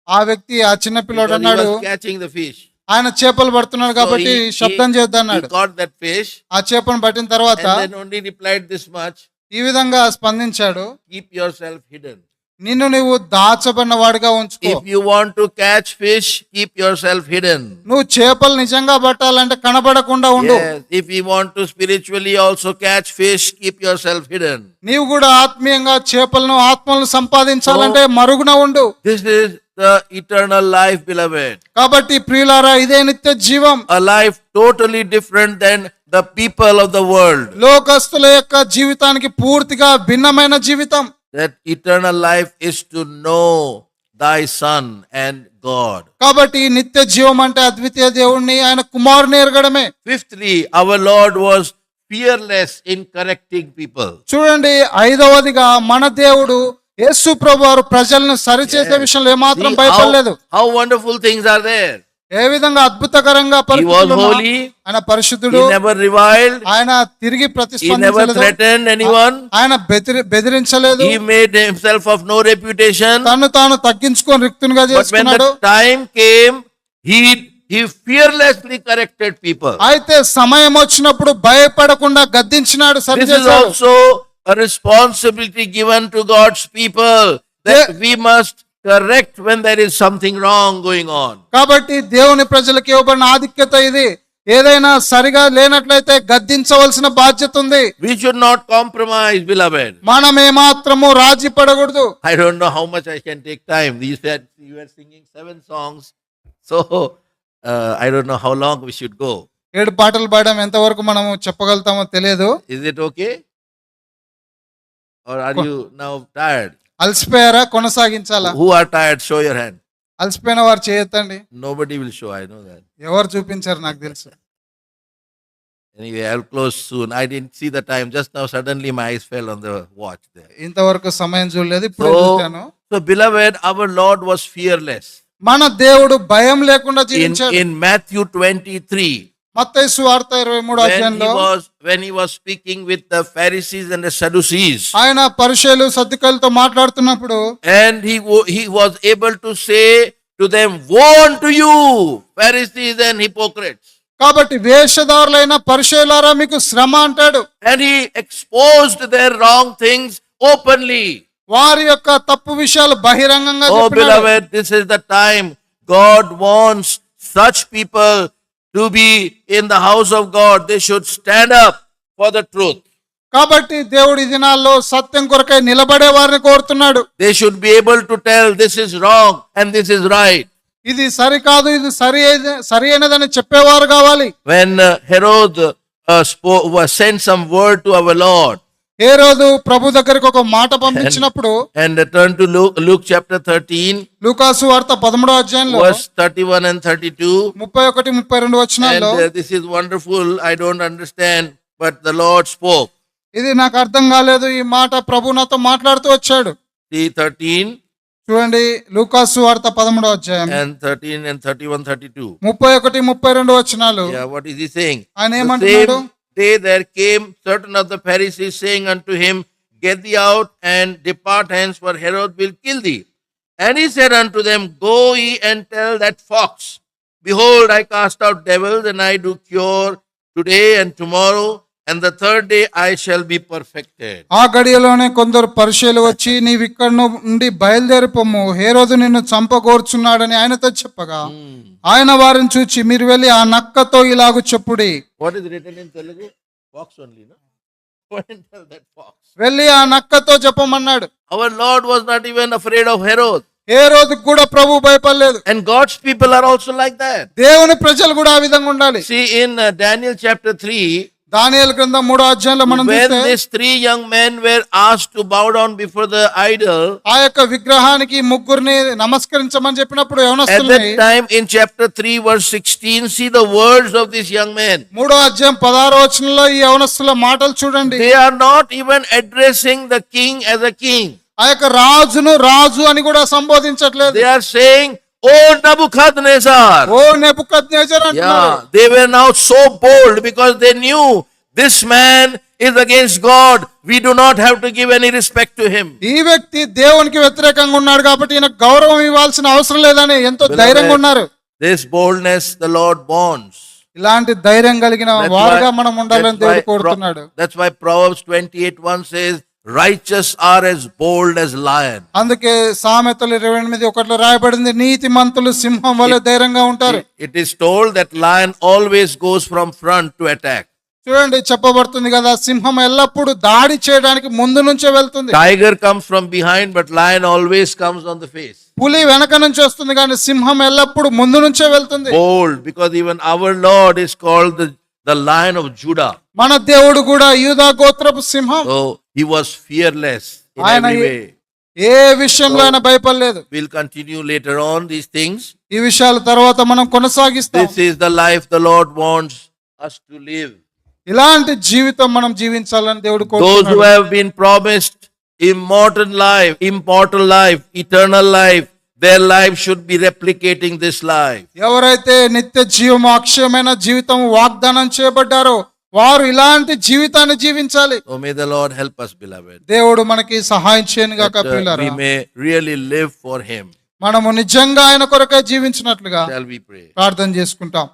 ఆ వ్యక్తి, ఆ చిన్న పిల్లోడు because he అన్నాడు, was catching the fish. ఆయన చేపలు పడుతున్నాడు కాబట్టి శబ్దం He చేద్దన్నాడు. caught that fish ఆ చేపను పట్టిన తర్వాత and then only replied this much, ఈ విధంగా స్పందించాడు, keep yourself hidden. నిన్ను నువ్వు దాచబడిన వాడిగా ఉంచుకో. If you want to catch fish, keep yourself hidden. నువ్వు చేపలు నిజంగా పట్టాలంటే కనబడకుండా ఉండు. Yes, if you want to spiritually also catch fish, keep yourself hidden. నీవు కూడా ఆత్మీయంగా చేపలను ఆత్మలను సంపాదించాలంటే మరుగున ఉండు. This is the eternal life, beloved. కాబట్టి ప్రియులారా, ఇదే నిత్య జీవం. A life totally different than the people of the world. లోకస్తుల యొక్క జీవితానికి పూర్తిగా భిన్నమైన జీవితం. That eternal life is to know thy Son and God. కాబట్టి నిత్య జీవం అంటే అద్వితీయ దేవుణ్ణి, ఆయన కుమారుని ఎరగడమే. Fifthly, our Lord was fearless in correcting people. చూడండి, ఐదవదిగా మన దేవుడు యేసు ప్రభువారు ప్రజలను సరిచేసే విషయంలో ఏమాత్రం See భయపడలేదు. how wonderful things are there. ఏ విధంగా అద్భుతకరంగా He was పరిస్థితులు holy. ఆయన పరిశుద్ధుడు, He never reviled. ఆయన తిరిగి He never ప్రతిస్పందించలేదు, threatened anyone. ఆయన బెదిరించలేదు, He made himself of no reputation. తను తాను తగ్గించుకొని రిక్తునిగా But when చేసుకున్నాడు. the time came, he fearlessly corrected people. అయితే సమయం వచ్చినప్పుడు భయపడకుండా గద్దించినాడు, This is సరిచేశాడు. also a responsibility given to God's people, that we must correct when there is something wrong going on. కాబట్టి దేవుని ప్రజలకు ఇవ్వబడిన ఆధిక్యత ఇది. ఏదైనా సరిగా లేనట్లయితే గద్దించవలసిన బాధ్యత ఉంది. We should not compromise, beloved. మనం ఏమాత్రము రాజీ పడకూడదు. I don't know how much I can take time. You said you were singing 7 songs, so I don't know how long we should go. 7 పాటలు పాడడం ఎంతవరకు మనము చెప్పగలుగుతామో తెలియదు. Is it okay? Or are you now tired? అలసిపోయారా, కొనసాగించాలా? Who are tired? Show your hand. అలసిపోయిన వారు చేయొద్దండి. Nobody will show, I know that. ఎవరు చూపించారు నాకు తెలుసు. Anyway, I'll close soon. I didn't see the time. Just now, suddenly my eyes fell on the watch there. ఇంతవరకు సమయం చూడలేదు, ఇప్పుడు చూశాను. So, beloved, our Lord was fearless. మన దేవుడు భయం లేకుండా జీవించాడు. In Matthew 23, మత్తయి సువార్త 23వ అధ్యాయంలో when he was speaking with the Pharisees and the Sadducees, ఆయన పరిసయ్యులు సద్దుకైలతో మాట్లాడుతున్నప్పుడు and he was able to say to them, woe unto you, Pharisees and hypocrites. కాబట్టి వేషధారులైన పరిసయ్యులారా మీకు శ్రమ అంటాడు. And he exposed their wrong things openly. వారి యొక్క తప్పు విషయాలు బహిరంగంగా Oh చెప్పినాడు. beloved, this is the time God wants such people to be in the house of God. They should stand up for the truth. కాబట్టి దేవుడి దినాల్లో సత్యం కొరకై నిలబడే వారిని కోరుతున్నాడు. They should be able to tell this is wrong and this is right. ఇది సరికాదు, ఇది సరి అయినదని చెప్పేవారు కావాలి. When Herod sent some word to our Lord, హేరోదు ప్రభు దగ్గరికి ఒక మాట పంపించినప్పుడు and turn to Luke chapter 13, లూకాసు వార్త 13వ అధ్యాయంలో verse 31 and 32. 31, 32 వచనాల్లో And this is wonderful. I don't understand, but the Lord spoke. ఇది నాకు అర్థం కాలేదు, ఈ మాట ప్రభు నాతో మాట్లాడుతూ వచ్చాడు. See 13 చూడండి లూకాసు వార్త 13వ అధ్యాయం and 13 and 31, 32. 31, 32 వచనాలు. Yeah, what is he saying? ఆయన The ఏమంటున్నాడు? same day there came certain of the Pharisees saying unto him, get thee out and depart hence, for Herod will kill thee. And he said unto them, go ye and tell that fox, behold, I cast out devils, and I do cure today and tomorrow, and the third day I shall be perfected. ఆ గడియలోనే కొందరు పరిచయులు వచ్చి నీవు ఇక్కడ నుండి బయలుదేరిపోము, హేరోదు నిన్ను చంపగోర్చున్నాడని ఆయనతో చెప్పగా ఆయన వారిని చూచి మీరు వెళ్ళి ఆ నక్కతో ఇలాగు చెప్పుడి. What is written in Telugu? Fox only, no? Go and tell that fox. వెళ్ళి ఆ నక్కతో చెప్పమన్నాడు. Our Lord was not even afraid of Herod. హేరోదుకు కూడా ప్రభు భయపడలేదు. And God's people are also like that. దేవుని ప్రజలు కూడా ఆ విధంగా ఉండాలి. See, in Daniel chapter 3, దానియేలు గ్రంథం 3వ అధ్యాయంలో మనం when చూస్తే these three young men were asked to bow down before the idol, ఆ యొక్క విగ్రహానికి ముగ్గురిని నమస్కరించమని చెప్పినప్పుడు at యవనస్తుల్ని that time in chapter 3 verse 16, see the words of these young men. 3వ అధ్యాయం 16వ వచనంలో ఈ యవనస్తుల మాటలు చూడండి. They are not even addressing the king as a king. ఆ యొక్క రాజును రాజు అని కూడా సంబోధించట్లేదు. They are saying, oh Nebuchadnezzar. ఓ నెబుకద్నెజర్ అంటున్నారు. Yeah, they were now so bold because they knew this man is against God. We do not have to give any respect to him. ఈ వ్యక్తి దేవునికి వ్యతిరేకంగా ఉన్నాడు కాబట్టి ఈయనకు గౌరవం ఇవ్వాల్సిన అవసరం లేదని ఎంతో ధైర్యంగా ఉన్నారు. This boldness the Lord wants. ఇలాంటి ధైర్యం కలిగిన వారుగా మనం ఉండాలని దేవుడు కోరుతున్నాడు. That's why Proverbs 28:1 says, righteous are as bold as lion. అందుకే సామెతలు 28:1 రాయబడింది, నీతిమంతులు సింహం వలె ధైర్యంగా ఉంటారు. It is told that lion always goes from front to attack. చూడండి చెప్పబడుతుంది కదా, సింహం ఎల్లప్పుడూ దాడి చేయడానికి ముందు నుంచే వెళ్తుంది. Tiger comes from behind, but lion always comes on the face. పులి వెనక నుంచి వస్తుంది కానీ సింహం ఎల్లప్పుడూ ముందు నుంచే వెళ్తుంది. Bold, because even our Lord is called the Lion of Judah. మన దేవుడు కూడా యూదా గోత్రపు సింహం. So he was fearless in ఆయన every way. ఏ విషయంలో ఆయన భయపడలేదు. We'll continue later on these things. ఈ విషయాల తర్వాత మనం కొనసాగిస్తాం. This is the life the Lord wants us to live. ఇలాంటి జీవితం మనం జీవించాలని దేవుడు Those who కోరుతున్నాడు. have been promised immortal life, eternal life, their life should be replicating this life. ఎవరైతే నిత్య జీవము అక్షయమైన జీవితం వాగ్దానం చేయబడ్డారో వారు ఇలాంటి జీవితాన్ని జీవించాలి. So may the Lord help us, beloved. దేవుడు మనకి సహాయం చేయను గాక That, ప్రియులారా. we may really live for him. మనము నిజంగా ఆయన కొరకే జీవించినట్లుగా Shall we pray? ప్రార్థన చేసుకుంటాం.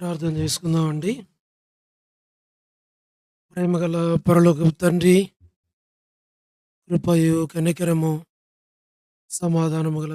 ప్రార్థన చేసుకుందామండి. ప్రేమగల పరలోకపు తండ్రి, కృపయు కనికరము సమాధానము గల